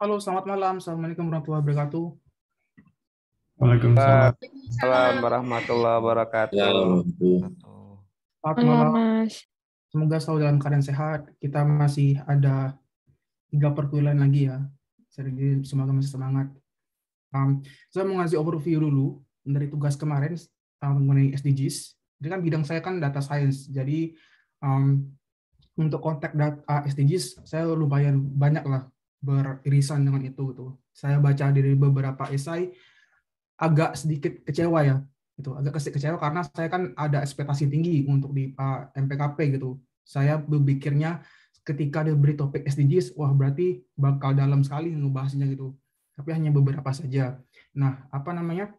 Halo, selamat malam. Assalamualaikum warahmatullahi wabarakatuh. Waalaikumsalam. Waalaikumsalam warahmatullahi Ya, wabarakatuh. Selamat Malam, malam. Mas. Semoga selalu dalam keadaan sehat. Kita masih ada 3 perkuliahan lagi ya. Jadi semoga masih semangat. Saya mau ngasih overview dulu dari tugas kemarin mengenai SDGs. Jadi kan bidang saya kan data science. Jadi untuk konteks data SDGs saya lumayan banyak lah beririsan dengan itu gitu. Saya baca dari beberapa esai agak sedikit kecewa ya. Itu agak sedikit kecewa karena saya kan ada ekspektasi tinggi untuk di MPKP gitu. Saya berpikirnya ketika diberi topik SDGs, wah berarti bakal dalam sekali ngebahasnya gitu. Tapi hanya beberapa saja. Nah, apa namanya?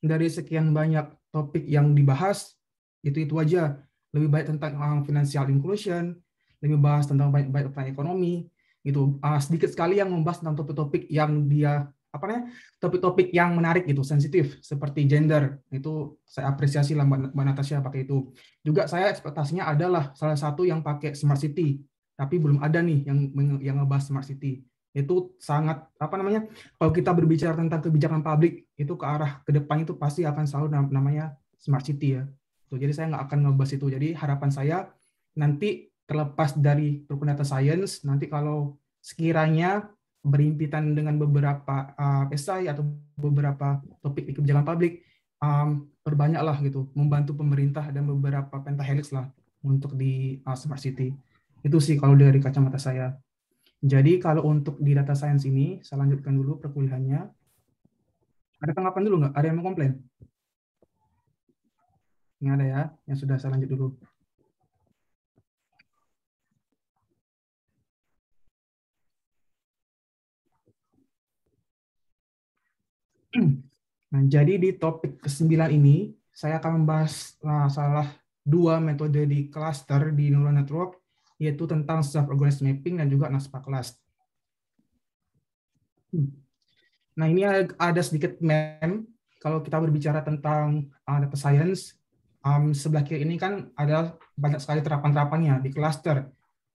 Dari sekian banyak topik yang dibahas, itu aja. Lebih baik tentang financial inclusion, lebih bahas tentang banyak tentang ekonomi, gitu. Sedikit sekali yang membahas tentang topik-topik yang dia apa namanya, topik-topik yang menarik gitu, sensitif seperti gender. Itu saya apresiasi lah Mbak Natasha pakai itu. Juga saya ekspektasinya adalah salah satu yang pakai smart city, tapi belum ada nih yang ngebahas smart city. Itu sangat apa namanya, kalau kita berbicara tentang kebijakan publik itu ke arah ke depan itu pasti akan selalu namanya smart city ya. Tuh, jadi saya nggak akan ngebahas itu. Jadi harapan saya nanti terlepas dari perkuliahan data science, nanti kalau sekiranya berhimpitan dengan beberapa esai atau beberapa topik di kebijakan publik, perbanyaklah gitu, membantu pemerintah dan beberapa pentahelix lah untuk di smart city. Itu sih kalau dari kacamata saya. Jadi kalau untuk di data science ini, saya lanjutkan dulu perkuliahannya. Ada tanggapan dulu nggak? Ada yang mau komplain? Ini ada ya, yang sudah saya lanjut dulu. Nah, jadi di topik ke-9 ini, saya akan membahas salah 2 metode di cluster di neural network, yaitu tentang self-organized mapping dan juga NASPA class. Nah, ini ada sedikit meme. Kalau kita berbicara tentang data science, sebelah kiri ini kan ada banyak sekali terapan-terapannya di cluster.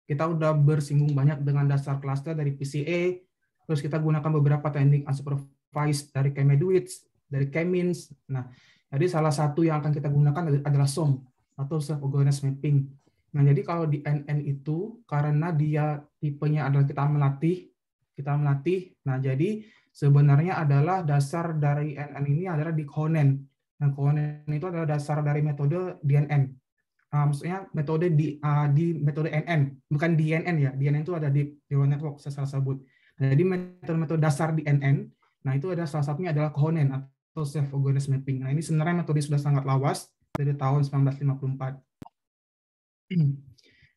Kita udah bersinggung banyak dengan dasar cluster dari PCA, terus kita gunakan beberapa teknik unsupervised dari K-Meduits, dari K-means. Nah, jadi salah satu yang akan kita gunakan adalah SOM atau self-organized mapping. Nah, jadi kalau di NN itu karena dia tipenya adalah kita melatih. Nah, jadi sebenarnya adalah dasar dari NN ini adalah di Cohen. Nah, Cohen itu adalah dasar dari metode DNN. Maksudnya metode di metode NN, bukan DNN ya. DNN itu ada di neural network, saya salah sebut. Nah, jadi metode-metode dasar di NN, nah itu ada salah satunya adalah Cohen atau self-organized mapping. Nah, ini sebenarnya metode sudah sangat lawas dari tahun 1954.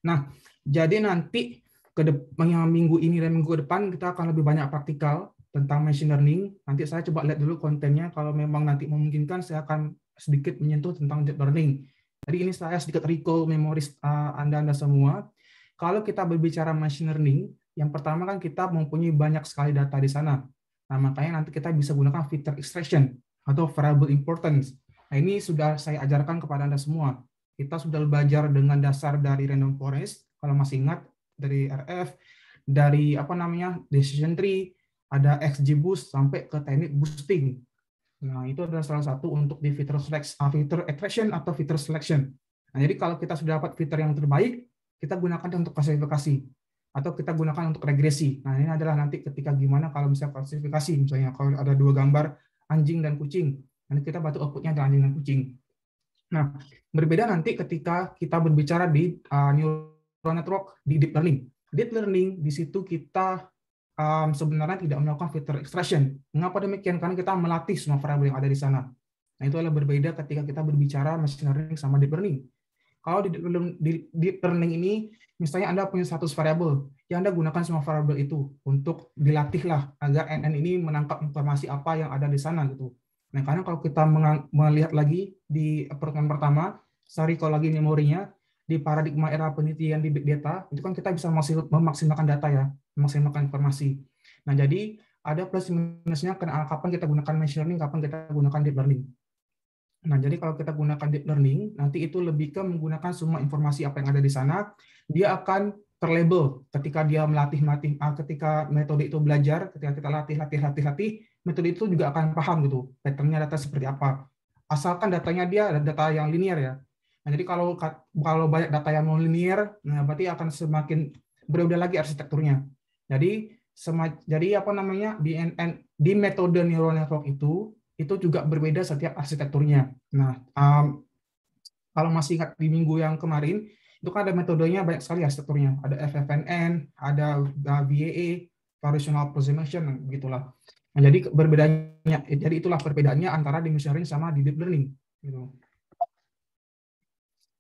Nah, jadi nanti minggu ini dan minggu depan kita akan lebih banyak praktikal tentang machine learning. Nanti saya coba lihat dulu kontennya. Kalau memang nanti memungkinkan, saya akan sedikit menyentuh tentang deep learning. Jadi ini saya sedikit recall memoris Anda semua. Kalau kita berbicara machine learning, yang pertama kan kita mempunyai banyak sekali data di sana. Nah, makanya nanti kita bisa gunakan feature extraction atau variable importance. Nah, ini sudah saya ajarkan kepada Anda semua. Kita sudah belajar dengan dasar dari random forest, kalau masih ingat, dari RF, dari apa namanya decision tree, ada XGBoost sampai ke teknik boosting. Nah, itu adalah salah satu untuk di fitur extraction atau fitur selection. Nah, jadi kalau kita sudah dapat fitur yang terbaik, kita gunakan untuk klasifikasi atau kita gunakan untuk regresi. Nah, ini adalah nanti ketika gimana kalau misalnya klasifikasi, misalnya kalau ada 2 gambar anjing dan kucing, nanti kita bantu outputnya ada anjing dan kucing. Nah, berbeda nanti ketika kita berbicara di neural network di deep learning. Deep learning di situ kita sebenarnya tidak melakukan fitur extraction. Mengapa demikian? Karena kita melatih semua variabel yang ada di sana. Nah, itu adalah berbeda ketika kita berbicara machine learning sama deep learning. Kalau di deep learning ini, misalnya Anda punya 100 variabel, yang Anda gunakan semua variabel itu untuk dilatihlah agar NN ini menangkap informasi apa yang ada di sana gitu. Nah, karena kalau kita melihat lagi di pertemuan pertama, recall lagi memorinya, di paradigma era penelitian di big data, itu kan kita bisa memaksimalkan data ya, memaksimalkan informasi. Nah, jadi ada plus minusnya kapan kita gunakan machine learning, kapan kita gunakan deep learning. Nah, jadi kalau kita gunakan deep learning, nanti itu lebih ke menggunakan semua informasi apa yang ada di sana, dia akan terlabel ketika dia ketika metode itu belajar, ketika kita latih, metode itu juga akan paham gitu, patternnya data seperti apa. Asalkan datanya dia ada data yang linear ya. Nah, jadi kalau banyak data yang non linear, nah berarti akan semakin berbeda lagi arsitekturnya. Jadi apa namanya di metode neural network itu juga berbeda setiap arsitekturnya. Nah, kalau masih ingat di minggu yang kemarin, itu kan ada metodenya banyak sekali arsitekturnya. Ada FFNN, ada VAA, Variational Approximation, gitulah. Nah, jadi itulah perbedaannya antara deep learning sama di deep learning. Gitu.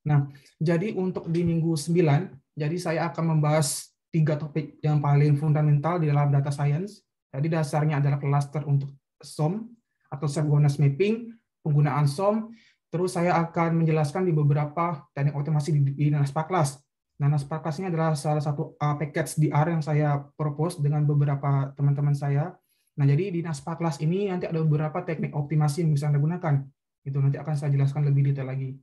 Nah, jadi untuk di minggu 9, jadi saya akan membahas 3 topik yang paling fundamental di dalam data science. Jadi dasarnya adalah cluster untuk SOM atau Self-Governance Mapping, penggunaan SOM, terus saya akan menjelaskan di beberapa teknik otomasi di NASPA class. Nah, NASPA class ini adalah salah satu package DR yang saya propose dengan beberapa teman-teman saya. Nah, jadi di NASPA class ini nanti ada beberapa teknik optimasi yang bisa Anda gunakan. Itu nanti akan saya jelaskan lebih detail lagi.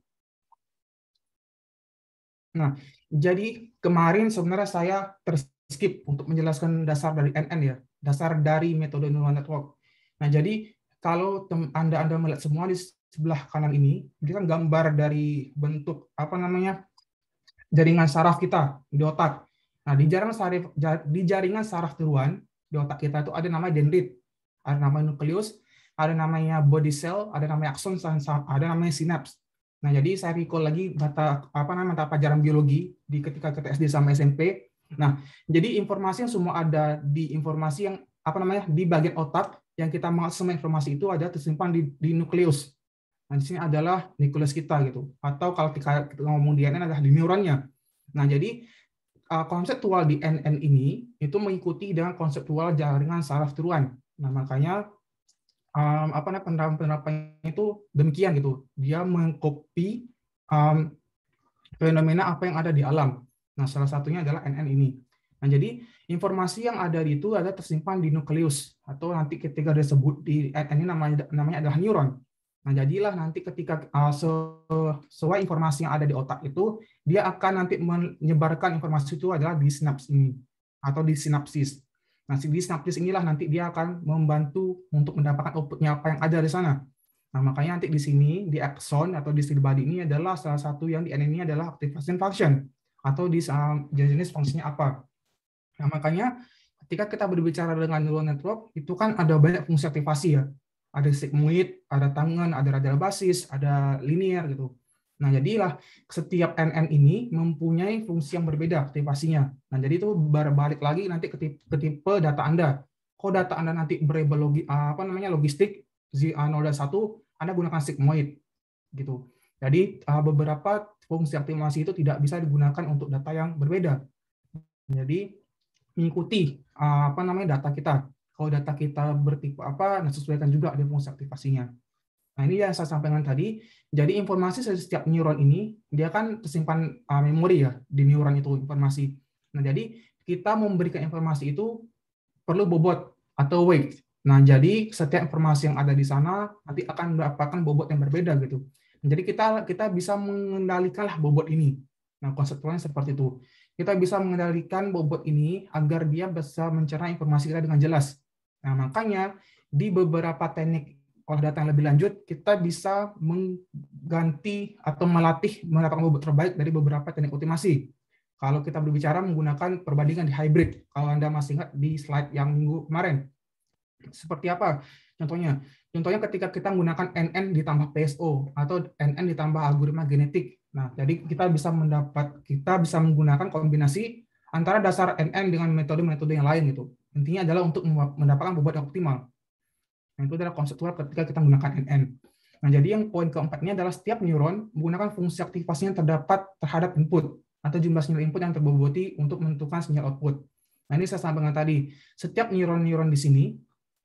Nah, jadi kemarin sebenarnya saya terskip untuk menjelaskan dasar dari NN ya, dasar dari metode neural network. Nah, jadi kalau Anda melihat semua di sebelah kanan ini kan gambar dari bentuk apa namanya jaringan saraf kita di otak. Nah, di jaringan saraf tiruan di otak kita itu ada namanya dendrit, ada namanya nukleus, ada namanya body cell, ada namanya akson, ada namanya sinaps. Nah, jadi saya recall lagi mata pelajaran biologi ketika kita SD sama SMP. Nah, jadi informasi yang semua ada di informasi yang di bagian otak yang kita mau semua informasi itu ada tersimpan di nukleus. Nah, di sini adalah nukleus kita gitu. Atau kalau kita ngomong di NN adalah di neuronnya. Nah, jadi konseptual di NN ini itu mengikuti dengan konseptual jaringan saraf tiruan. Nah, makanya penerapannya itu demikian gitu. Dia mengcopy fenomena apa yang ada di alam. Nah, salah satunya adalah NN ini. Nah, jadi informasi yang ada itu ada tersimpan di nukleus atau nanti ketika disebut di NN ini namanya adalah neuron. Nah, jadilah nanti ketika sesuai informasi yang ada di otak itu, dia akan nanti menyebarkan informasi itu adalah di sinaps ini atau di sinapsis. Nah, di sinapsis inilah nanti dia akan membantu untuk mendapatkan outputnya apa yang ada di sana. Nah, makanya nanti di sini, di axon atau di steel body ini adalah salah satu yang di NN ini adalah activation function, atau di jenis fungsinya apa. Nah, makanya ketika kita berbicara dengan neural network, itu kan ada banyak fungsi aktivasi ya. Ada sigmoid, ada tangen, ada radial basis, ada linear gitu. Nah, jadilah setiap NN ini mempunyai fungsi yang berbeda aktivasinya. Nah, jadi itu berbalik lagi nanti ke tipe data Anda. Kalau data Anda nanti berlabel logistik 0 dan 1, Anda gunakan sigmoid gitu. Jadi beberapa fungsi aktivasi itu tidak bisa digunakan untuk data yang berbeda. Jadi mengikuti data kita. Kalau data kita bertipe apa, nah sesuaikan juga ada fungsi aktivasinya. Nah, ini yang saya sampaikan tadi. Jadi informasi setiap neuron ini dia kan tersimpan memori ya di neuron itu informasi. Nah, jadi kita memberikan informasi itu perlu bobot atau weight. Nah, jadi setiap informasi yang ada di sana nanti akan mendapatkan bobot yang berbeda gitu. Jadi kita bisa mengendalikanlah bobot ini. Nah, konsepnya seperti itu. Kita bisa mengendalikan bobot ini agar dia bisa mencerna informasi kita dengan jelas. Nah, makanya di beberapa teknik olah data yang lebih lanjut, kita bisa mengganti atau melatih mendapatkan bobot terbaik dari beberapa teknik optimasi. Kalau kita berbicara menggunakan perbandingan di hybrid, kalau Anda masih ingat di slide yang minggu kemarin. Seperti apa contohnya? Contohnya ketika kita menggunakan NN ditambah PSO atau NN ditambah algoritma genetik. Nah, jadi kita bisa menggunakan kombinasi antara dasar NN dengan metode-metode yang lain gitu. Intinya adalah untuk mendapatkan bobot yang optimal. Nah, itu adalah konseptual ketika kita menggunakan NN. Nah, jadi yang poin keempat ini adalah setiap neuron menggunakan fungsi aktivasi yang terdapat terhadap input atau jumlah sinyal input yang terboboti untuk menentukan sinyal output. Nah, ini saya sampaikan tadi. Setiap neuron-neuron di sini,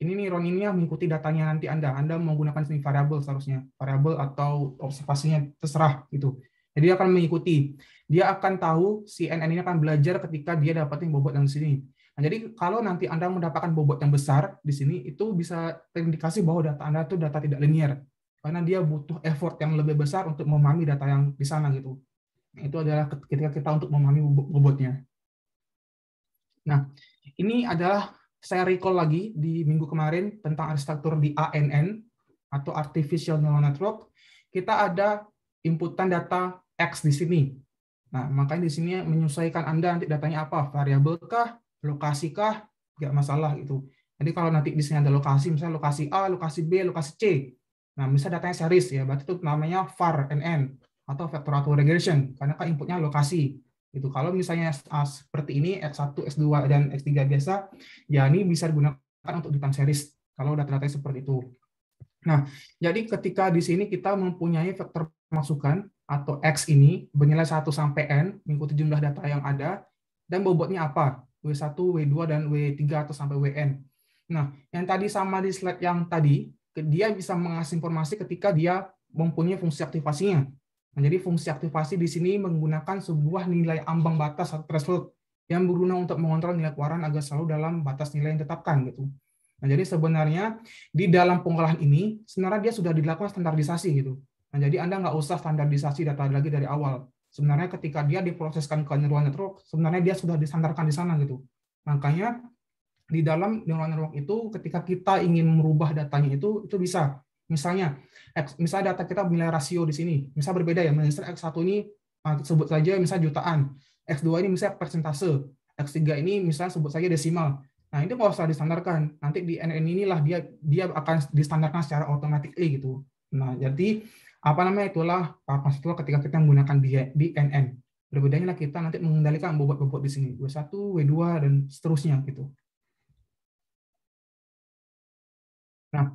ini neuron ini yang mengikuti datanya nanti Anda menggunakan sini variabel seharusnya. Variabel atau observasinya terserah gitu. Jadi dia akan mengikuti. Dia akan tahu si NN ini akan belajar ketika dia dapatin bobot yang di sini. Nah, jadi kalau nanti Anda mendapatkan bobot yang besar di sini, itu bisa terindikasi bahwa data Anda itu data tidak linear. Karena dia butuh effort yang lebih besar untuk memahami data yang di sana gitu. Nah, itu adalah ketika kita untuk memahami bobotnya. Nah, ini adalah saya recall lagi di minggu kemarin tentang arsitektur di ANN atau Artificial Neural Network. Kita ada inputan data X di sini. Nah, makanya di sini menyesuaikan Anda nanti datanya apa, variabel kah, lokasi kah, nggak masalah itu. Jadi kalau nanti di sini ada lokasi, misalnya lokasi A, lokasi B, lokasi C. Nah, misalnya datanya series ya, berarti itu namanya var NN atau vector regression karena kan inputnya lokasi. Itu kalau misalnya seperti ini X1, X2 dan X3 biasa, ya ini bisa digunakan untuk di time series kalau data-datanya seperti itu. Nah, jadi ketika di sini kita mempunyai vektor masukan atau X ini bernilai 1 sampai N, mengikuti jumlah data yang ada, dan bobotnya apa? W1, W2, dan W3 atau sampai WN. Nah, yang tadi sama di slide yang tadi, dia bisa mengasih informasi ketika dia mempunyai fungsi aktivasinya. Nah, jadi fungsi aktivasi di sini menggunakan sebuah nilai ambang batas atau threshold yang berguna untuk mengontrol nilai keluaran agar selalu dalam batas nilai yang ditetapkan gitu. Nah, jadi sebenarnya di dalam pengolahan ini sebenarnya dia sudah dilakukan standarisasi gitu. Nah, jadi Anda nggak usah standarisasi data lagi dari awal. Sebenarnya ketika dia diproseskan ke neural network, sebenarnya dia sudah distandarkan di sana gitu. Makanya di dalam neural network itu ketika kita ingin merubah datanya itu bisa. Misalnya data kita nilai rasio di sini, misal berbeda ya. Misalnya X1 ini sebut saja misalnya jutaan, X2 ini misalnya persentase, X3 ini misalnya sebut saja desimal. Nah, itu nggak usah distandarkan. Nanti di NN inilah dia akan distandarkan secara automatically gitu. Nah, jadi itulah konseptual ketika kita menggunakan di NN. Berbedanya lah kita nanti mengendalikan bobot-bobot di sini, W1, W2 dan seterusnya gitu. Nah,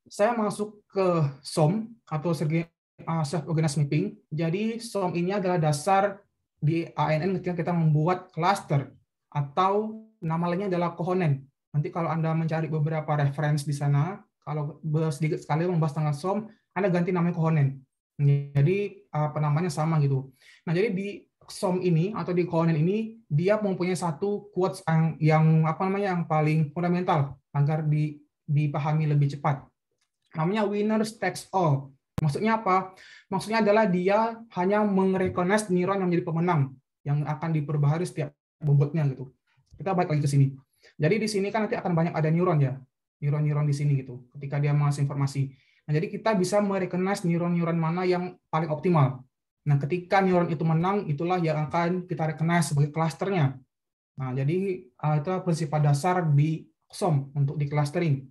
saya masuk ke SOM atau self-organized mapping. Jadi SOM ini adalah dasar di ANN ketika kita membuat cluster atau nama lainnya adalah kohonen. Nanti kalau Anda mencari beberapa referensi di sana, kalau sedikit sekali membahas tentang SOM, Anda ganti namanya kohonen. Jadi penamanya sama gitu. Nah, jadi di SOM ini atau di kohonen ini dia mempunyai satu quotes yang paling fundamental agar dipahami lebih cepat. Namanya winners takes all. Maksudnya apa? Maksudnya adalah dia hanya merecognize neuron yang menjadi pemenang yang akan diperbaharui setiap bobotnya gitu. Kita balik lagi ke sini. Jadi di sini kan nanti akan banyak ada neuron ya. Neuron-neuron di sini gitu. Ketika dia mengasih informasi. Nah, jadi kita bisa merecognize neuron-neuron mana yang paling optimal. Nah, ketika neuron itu menang, itulah yang akan kita recognize sebagai klasternya. Nah, jadi itu prinsip dasar di SOM untuk di clustering.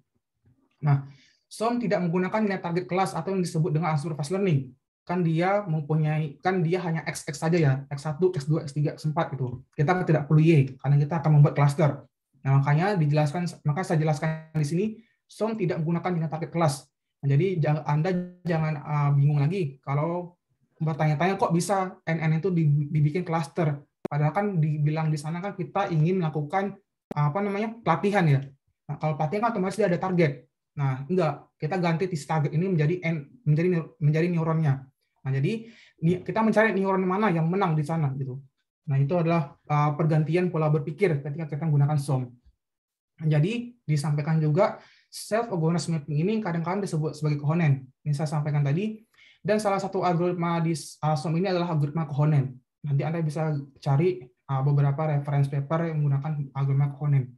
Nah, SOM tidak menggunakan nilai target kelas atau yang disebut dengan unsupervised learning. Kan dia hanya XX saja ya, X1, X2, X3, X4 gitu. Kita tidak perlu Y karena kita akan membuat cluster. Nah, makanya saya jelaskan di sini SOM tidak menggunakan nilai target kelas. Nah, jadi Anda jangan bingung lagi kalau bertanya-tanya kok bisa NN itu dibikin cluster. Padahal kan dibilang di sana kan kita ingin melakukan pelatihan ya. Nah, kalau pelatihan kan otomatis dia ada target. Nah, enggak, kita ganti target ini menjadi neuronnya. Nah, jadi kita mencari neuron mana yang menang di sana gitu. Nah, itu adalah pergantian pola berpikir ketika kita menggunakan SOM. Jadi disampaikan juga self-organized mapping ini kadang-kadang disebut sebagai kohonen. Ini saya sampaikan tadi. Dan salah satu algoritma di SOM ini adalah algoritma kohonen. Nanti Anda bisa cari beberapa reference paper yang menggunakan algoritma kohonen.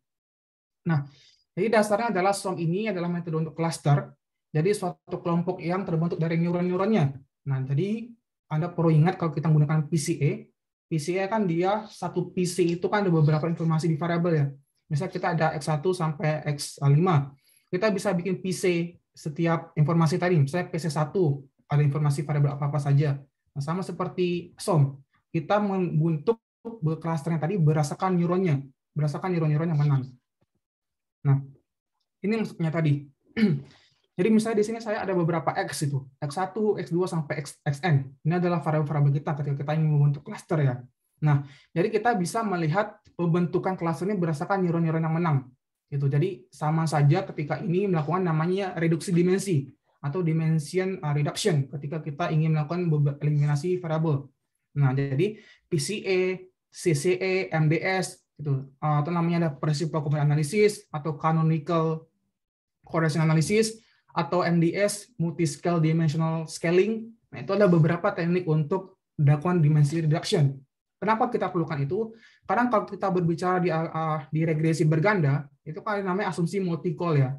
Nah, jadi dasarnya adalah SOM ini adalah metode untuk cluster. Jadi suatu kelompok yang terbentuk dari neuron-neuronnya. Nah, jadi Anda perlu ingat kalau kita menggunakan PCA, PCA kan dia satu PC itu kan ada beberapa informasi di variabel ya. Misalnya kita ada X1 sampai X5. Kita bisa bikin PC setiap informasi tadi. Misalnya PC1 ada informasi variabel apa-apa saja. Nah, sama seperti SOM. Kita membentuk clusternya tadi berdasarkan neuronnya. Berdasarkan neuron-neuron yang menang. Nah, ini maksudnya tadi. Jadi misalnya di sini saya ada beberapa X itu, X1, X2 sampai XN. Ini adalah variabel-variabel kita ketika kita ingin membentuk cluster ya. Nah, jadi kita bisa melihat pembentukan cluster ini berdasarkan neuron-neuron yang menang. Gitu. Jadi sama saja ketika ini melakukan namanya reduksi dimensi atau dimension reduction ketika kita ingin melakukan eliminasi variabel. Nah, jadi PCA, CCA, MDS itu atau namanya ada Principal Component Analysis atau Canonical Correlation Analysis atau MDS Multiscale Dimensional Scaling. Nah, itu ada beberapa teknik untuk melakukan dimensi reduction. Kenapa kita perlukan itu? Karena kalau kita berbicara di regresi berganda, itu kan namanya asumsi multi-call ya.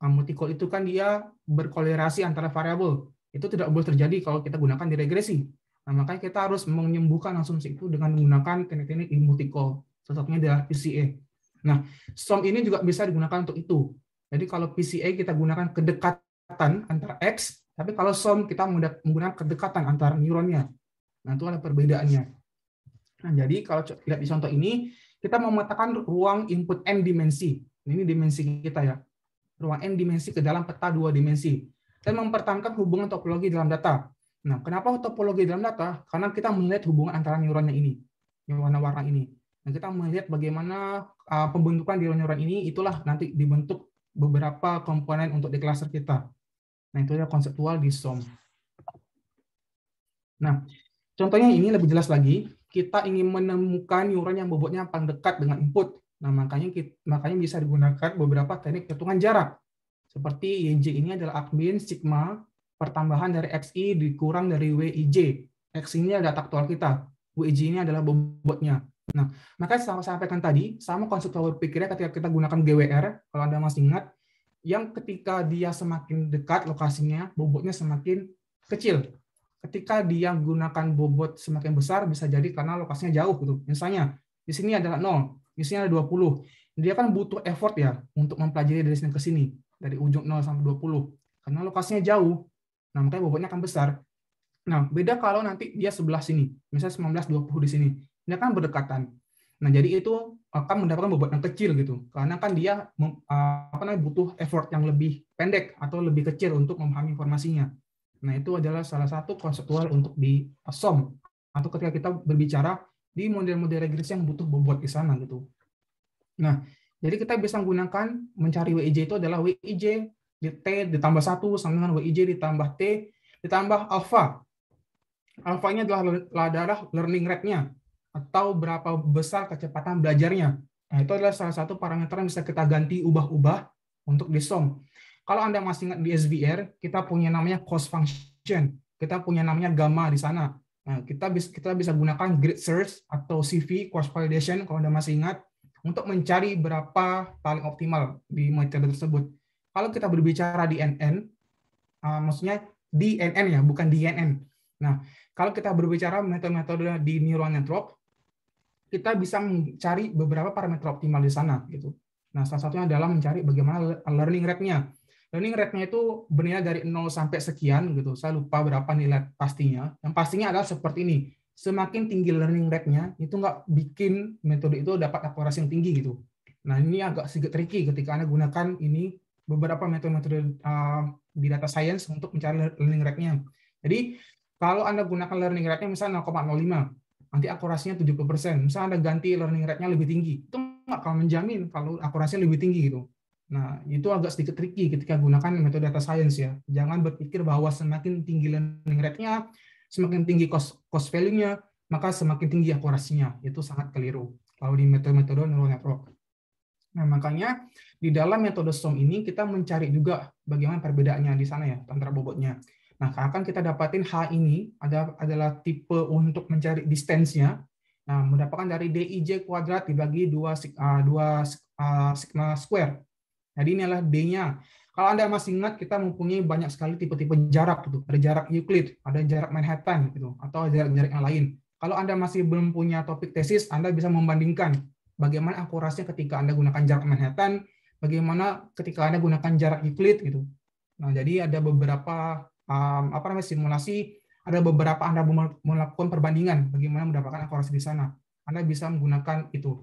Multi-call itu kan dia berkolerasi antara variabel. Itu tidak boleh terjadi kalau kita gunakan di regresi. Nah, makanya kita harus menyembuhkan asumsi itu dengan menggunakan teknik-teknik di multi-call. Salah satunya adalah PCA. Nah, SOM ini juga bisa digunakan untuk itu. Jadi kalau PCA kita gunakan kedekatan antara X, tapi kalau SOM kita menggunakan kedekatan antara neuronnya. Nah, itu adalah perbedaannya. Nah, jadi kalau lihat di contoh ini, kita memetakan ruang input n dimensi. Ini dimensi kita ya. Ruang n dimensi ke dalam peta 2 dimensi. Dan mempertahankan hubungan topologi dalam data. Nah, kenapa topologi dalam data? Karena kita melihat hubungan antara neuronnya ini, yang warna-warna ini. Dan kita melihat bagaimana pembentukan neuron ini, itulah nanti dibentuk beberapa komponen untuk di cluster kita. Nah, itu adalah konseptual di SOM. Nah, contohnya ini lebih jelas lagi. Kita ingin menemukan neuron yang bobotnya paling dekat dengan input. Nah, makanya bisa digunakan beberapa teknik hitungan jarak. Seperti YJ ini adalah arcmin sigma pertambahan dari XI dikurang dari WIJ. X ini adalah data aktual kita. WIJ ini adalah bobotnya. Nah, makanya saya sampaikan tadi, sama konseptual berpikirnya ketika kita gunakan GWR, kalau Anda masih ingat, yang ketika dia semakin dekat lokasinya, bobotnya semakin kecil. Ketika dia gunakan bobot semakin besar, bisa jadi karena lokasinya jauh gitu. Misalnya, di sini adalah 0, di sini ada 20. Dia kan butuh effort ya untuk mempelajari dari sini ke sini, dari ujung 0 sampai 20. Karena lokasinya jauh. Nah, makanya bobotnya akan besar. Nah, beda kalau nanti dia sebelah sini, misalnya 19, 20 di sini. Dia kan berdekatan. Nah, jadi itu akan mendapatkan bobot yang kecil gitu. Karena kan dia butuh effort yang lebih pendek atau lebih kecil untuk memahami informasinya. Nah, itu adalah salah satu konseptual untuk di SOM atau ketika kita berbicara di model-model regresi yang butuh bobot di sana gitu. Nah, jadi kita bisa menggunakan mencari WIJ itu adalah WIJ di T ditambah 1 sama dengan WIJ ditambah T ditambah alfa. Alfa-nya adalah learning rate-nya atau berapa besar kecepatan belajarnya. Nah, itu adalah salah satu parameter yang bisa kita ganti ubah-ubah untuk di SOM. Kalau Anda masih ingat di SVR, kita punya namanya cost function. Kita punya namanya gamma di sana. Nah, kita bisa gunakan grid search atau CV, cost validation, kalau Anda masih ingat, untuk mencari berapa paling optimal di metode tersebut. Kalau kita berbicara di NN, maksudnya di NN ya, bukan di NN. Nah, kalau kita berbicara metode-metode di neural network, kita bisa mencari beberapa parameter optimal di sana gitu. Nah, salah satunya adalah mencari bagaimana learning rate-nya. Learning rate-nya itu bernilai dari 0 sampai sekian gitu. Saya lupa berapa nilai pastinya. Yang pastinya adalah seperti ini. Semakin tinggi learning rate-nya, itu nggak bikin metode itu dapat akurasi yang tinggi gitu. Nah, ini agak sedikit tricky ketika Anda gunakan ini beberapa metode-metode di data science untuk mencari learning rate-nya. Jadi, kalau Anda gunakan learning rate-nya misalnya 0,05, nanti akurasinya 70%. Misalnya Anda ganti learning rate-nya lebih tinggi, itu nggak akan menjamin kalau akurasinya lebih tinggi gitu. Nah, itu agak sedikit tricky ketika gunakan metode data science ya. Jangan berpikir bahwa semakin tinggi learning rate-nya, semakin tinggi cost value-nya, maka semakin tinggi akurasinya. Itu sangat keliru kalau di metode-metode neural network. Nah, makanya di dalam metode SOM ini kita mencari juga bagaimana perbedaannya di sana ya, antara bobotnya. Nah, akan kita dapatin H ini adalah tipe untuk mencari distance-nya. Nah, mendapatkan dari DIJ kuadrat dibagi 2 sigma square. Jadi ini adalah D-nya. Kalau Anda masih ingat, kita mempunyai banyak sekali tipe-tipe jarak gitu. Ada jarak Euclid, ada jarak Manhattan gitu, atau jarak-jarak yang lain. Kalau Anda masih belum punya topik tesis, Anda bisa membandingkan bagaimana akurasinya ketika Anda gunakan jarak Manhattan, bagaimana ketika Anda gunakan jarak Euclid gitu. Nah, jadi ada beberapa simulasi, ada beberapa Anda melakukan perbandingan bagaimana mendapatkan akurasi di sana. Anda bisa menggunakan itu.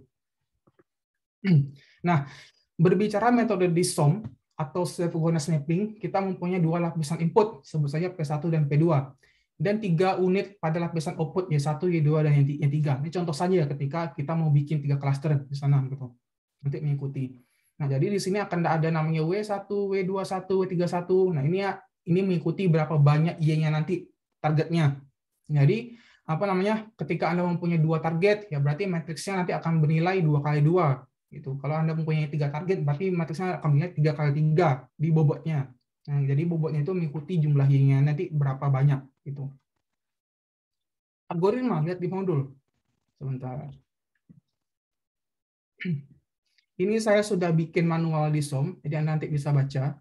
Nah, berbicara metode di SOM atau self-organized mapping, kita mempunyai 2 lapisan input, sebut saja P1 dan P2, dan 3 unit pada lapisan output, Y1, Y2, dan Y3. Ini contoh saja ketika kita mau bikin 3 cluster di sana gitu. Nanti mengikuti. Nah, jadi di sini akan ada namanya W1, W21, W31. Nah, ini mengikuti berapa banyak Y-nya nanti targetnya. Jadi, ketika Anda mempunyai 2 target, ya berarti matriksnya nanti akan bernilai 2 kali 2. Gitu. Kalau Anda mempunyai 3 target, berarti matriksnya akan bernilai 3 kali 3 di bobotnya. Nah, jadi bobotnya itu mengikuti jumlah Y-nya nanti berapa banyak. Gitu. Algoritma, lihat di modul. Sebentar. Ini saya sudah bikin manual di SOM, jadi Anda nanti bisa baca.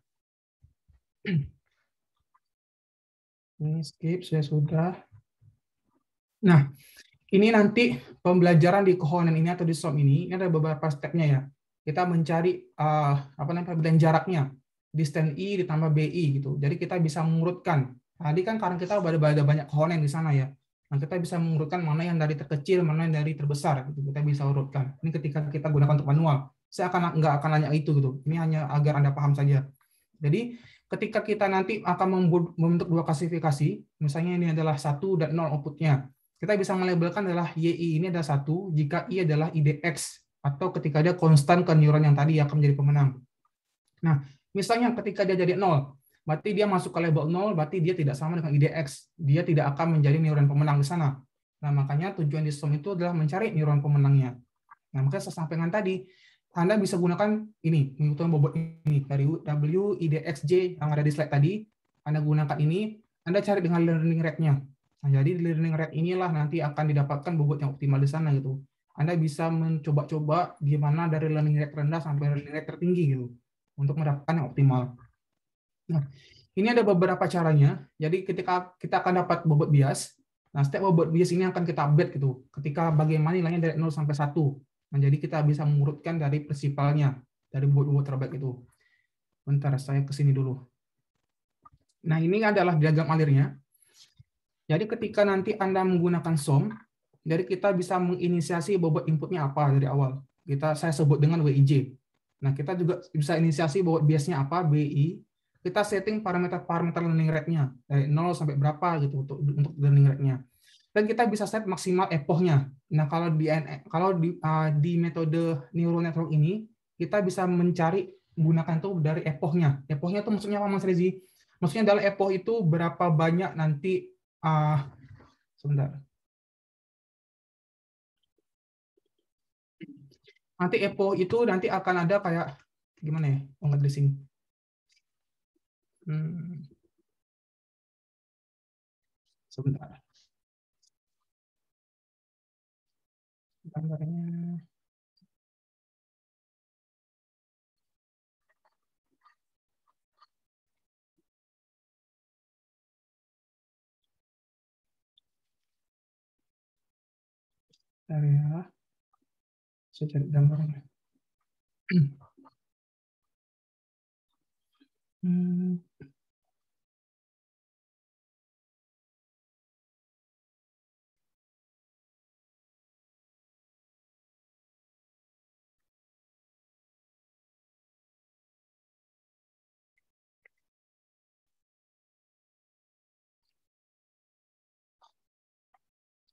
Ini skip, saya sudah. Nah, ini nanti pembelajaran di Kohonen ini atau di SOM ini ada beberapa stepnya ya. Kita mencari perbedaan jaraknya, distance I ditambah BI gitu. Jadi kita bisa mengurutkan. Tadi kan karena kita ada banyak Kohonen di sana ya. Nah, kita bisa mengurutkan mana yang dari terkecil, mana yang dari terbesar gitu. Kita bisa urutkan. Ini ketika kita gunakan untuk manual. Saya nggak akan nanya itu gitu. Ini hanya agar Anda paham saja. Jadi ketika kita nanti akan membentuk dua klasifikasi, misalnya ini adalah 1 dan 0 outputnya. Kita bisa melabelkan adalah YI ini adalah 1 jika I adalah IDX, atau ketika dia konstan ke neuron yang tadi akan menjadi pemenang. Nah, misalnya ketika dia jadi 0, berarti dia masuk ke label 0, berarti dia tidak sama dengan IDX. Dia tidak akan menjadi neuron pemenang di sana. Nah, makanya tujuan di SOM itu adalah mencari neuron pemenangnya. Nah, makanya saya sampaikan tadi, Anda bisa gunakan ini, menghitung bobot ini, dari WIDXJ yang ada di slide tadi, Anda gunakan ini, Anda cari dengan learning rate-nya. Nah, jadi learning rate inilah nanti akan didapatkan bobot yang optimal di sana gitu. Anda bisa mencoba-coba gimana dari learning rate rendah sampai learning rate tertinggi gitu, untuk mendapatkan yang optimal. Nah, ini ada beberapa caranya. Jadi ketika kita akan dapat bobot bias, nah setiap bobot bias ini akan kita update gitu. Ketika bagaimana nilainya dari 0 sampai 1. Nah, jadi kita bisa mengurutkan dari prinsipalnya, dari bobot-bobot terbaik itu. Bentar, saya ke sini dulu. Nah, ini adalah diagram alirnya. Jadi ketika nanti Anda menggunakan SOM, jadi kita bisa menginisiasi bobot inputnya apa dari awal. Saya sebut dengan WIJ. Nah, kita juga bisa inisiasi bobot biasnya apa, BI. Kita setting parameter learning rate-nya dari 0 sampai berapa gitu untuk learning rate-nya. Dan kita bisa set maksimal epoch-nya. Nah, kalau di metode neural network ini, kita bisa mencari menggunakan itu dari epoch-nya. Epoch-nya itu maksudnya apa, Mas Rezi? Maksudnya adalah epoch itu berapa banyak nanti sebentar. Nanti epoch itu nanti akan ada kayak gimana ya? Oh, nggak di sini. Sebentar. Gambarnya. Ya. Saya cari gambarnya.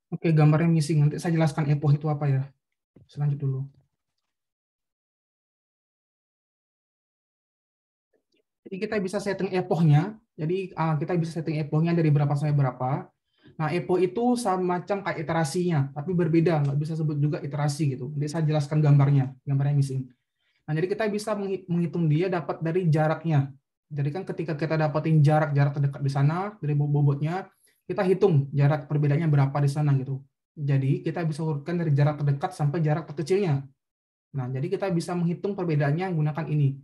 Oke, gambarnya missing. Nanti saya jelaskan epoch itu apa ya. Selanjut dulu. Jadi kita bisa setting epoch-nya. Jadi kita bisa setting epoch-nya dari berapa sampai berapa. Nah, epoch itu semacam kayak iterasinya, tapi berbeda. Nggak bisa sebut juga iterasi gitu. Jadi saya jelaskan gambarnya missing. Nah, jadi kita bisa menghitung dia dapat dari jaraknya. Jadi kan ketika kita dapatin jarak terdekat di sana dari bobotnya, kita hitung jarak perbedaannya berapa di sana gitu. Jadi kita bisa urutkan dari jarak terdekat sampai jarak terkecilnya. Nah, jadi kita bisa menghitung perbedaannya menggunakan ini.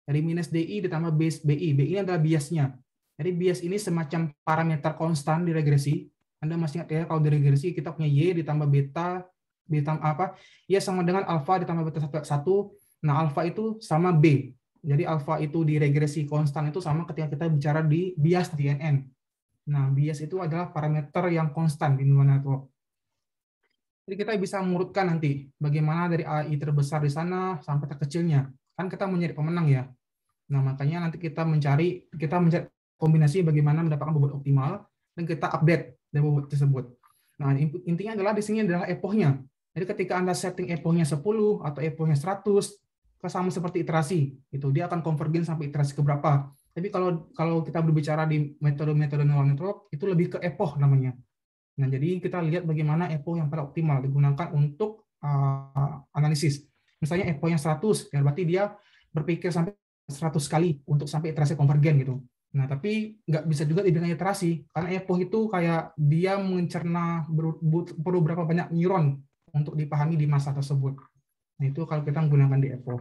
Dari minus DI ditambah base BI. BI ini adalah biasnya. Jadi bias ini semacam parameter konstan di regresi. Anda masih ingat ya, kalau di regresi kita punya Y ditambah beta apa? Y sama dengan alfa ditambah beta 1. Nah, alfa itu sama B. Jadi alfa itu di regresi konstan itu sama ketika kita bicara di bias DNN. Nah, bias itu adalah parameter yang konstan di neural network. Jadi kita bisa mengurutkan nanti bagaimana dari AI terbesar di sana sampai terkecilnya. Kan kita mencari pemenang ya. Nah, makanya nanti kita mencari kombinasi bagaimana mendapatkan bobot optimal dan kita update dari bobot tersebut. Nah, intinya adalah di sini adalah epoch-nya. Jadi ketika Anda setting epoch-nya 10 atau epoch-nya 100, sama seperti iterasi. Itu dia akan konvergen sampai iterasi ke berapa. Tapi kalau kita berbicara di metode-metode neural network, itu lebih ke epoch namanya. Nah, jadi kita lihat bagaimana epoch yang paling optimal digunakan untuk analisis. Misalnya epoch-nya 100, ya berarti dia berpikir sampai 100 kali untuk sampai iterasi konvergen gitu. Nah, tapi nggak bisa juga dibilang iterasi, karena epoch itu kayak dia mencerna perlu berapa banyak neuron untuk dipahami di masa tersebut. Nah, itu kalau kita menggunakan DFO.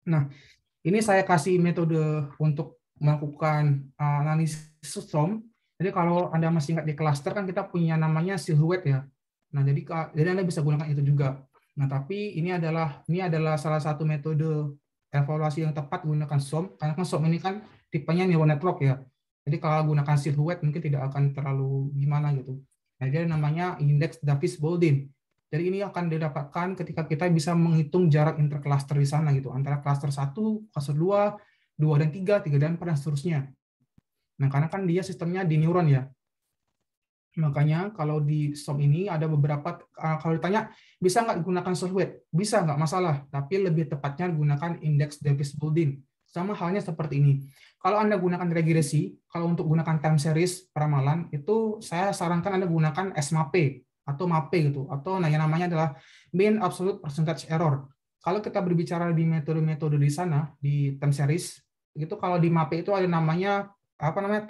Nah, ini saya kasih metode untuk melakukan analisis SOM. Jadi kalau Anda masih ingat di cluster kan kita punya namanya silhouette ya. Nah, jadi Anda bisa gunakan itu juga. Nah, tapi ini adalah salah satu metode evaluasi yang tepat menggunakan SOM, karena kan SOM ini kan tipenya neural network ya. Jadi kalau gunakan silhouette mungkin tidak akan terlalu gimana gitu. Nah, jadi namanya indeks Davis-Baldwin. Jadi ini akan didapatkan ketika kita bisa menghitung jarak intercluster di sana gitu, antara cluster 1, cluster 2, 2 dan 3, 3 dan 4 dan seterusnya. Nah, karena kan dia sistemnya di neuron ya. Makanya kalau di SOM ini ada beberapa, kalau ditanya bisa nggak gunakan silhouette? Bisa, nggak masalah, tapi lebih tepatnya gunakan indeks Davis-Baldwin. Sama halnya seperti ini. Kalau Anda gunakan regresi, kalau untuk gunakan time series peramalan, itu saya sarankan Anda gunakan SMAP atau MAPE gitu, atau yang namanya adalah mean absolute percentage error. Kalau kita berbicara di metode-metode di sana di time series, itu kalau di MAPE itu ada namanya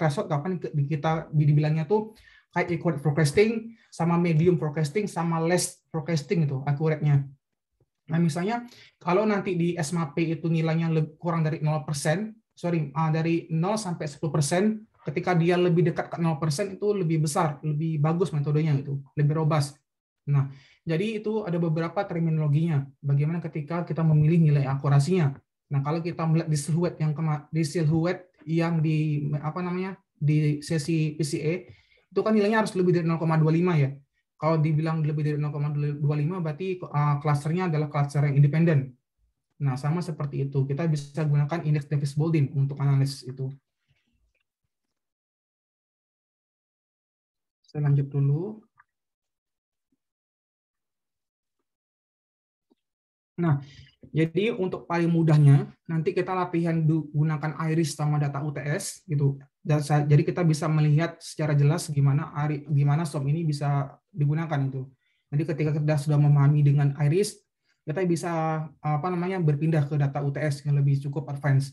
threshold, kapan kita dibilangnya tuh high accurate forecasting, sama medium forecasting, sama less forecasting itu accurate-nya. Nah, misalnya kalau nanti di SMAP itu nilainya kurang dari 0%, dari 0 sampai 10%, ketika dia lebih dekat ke 0% itu lebih besar, lebih bagus metodenya itu, lebih robust. Nah, jadi itu ada beberapa terminologinya. Bagaimana ketika kita memilih nilai akurasinya. Nah, kalau kita melihat di silhouette yang di sesi PCA itu kan nilainya harus lebih dari 0,25 ya. Kalau dibilang lebih dari 0,25 berarti klasternya adalah klaster yang independen. Nah, sama seperti itu. Kita bisa gunakan indeks Davis-Baldwin untuk analisis itu. Saya lanjut dulu. Nah, jadi untuk paling mudahnya, nanti kita latihan gunakan iris sama data UTS gitu. Jadi kita bisa melihat secara jelas gimana SOM ini bisa digunakan itu. Jadi ketika kita sudah memahami dengan iris, kita bisa berpindah ke data UTS yang lebih cukup advance.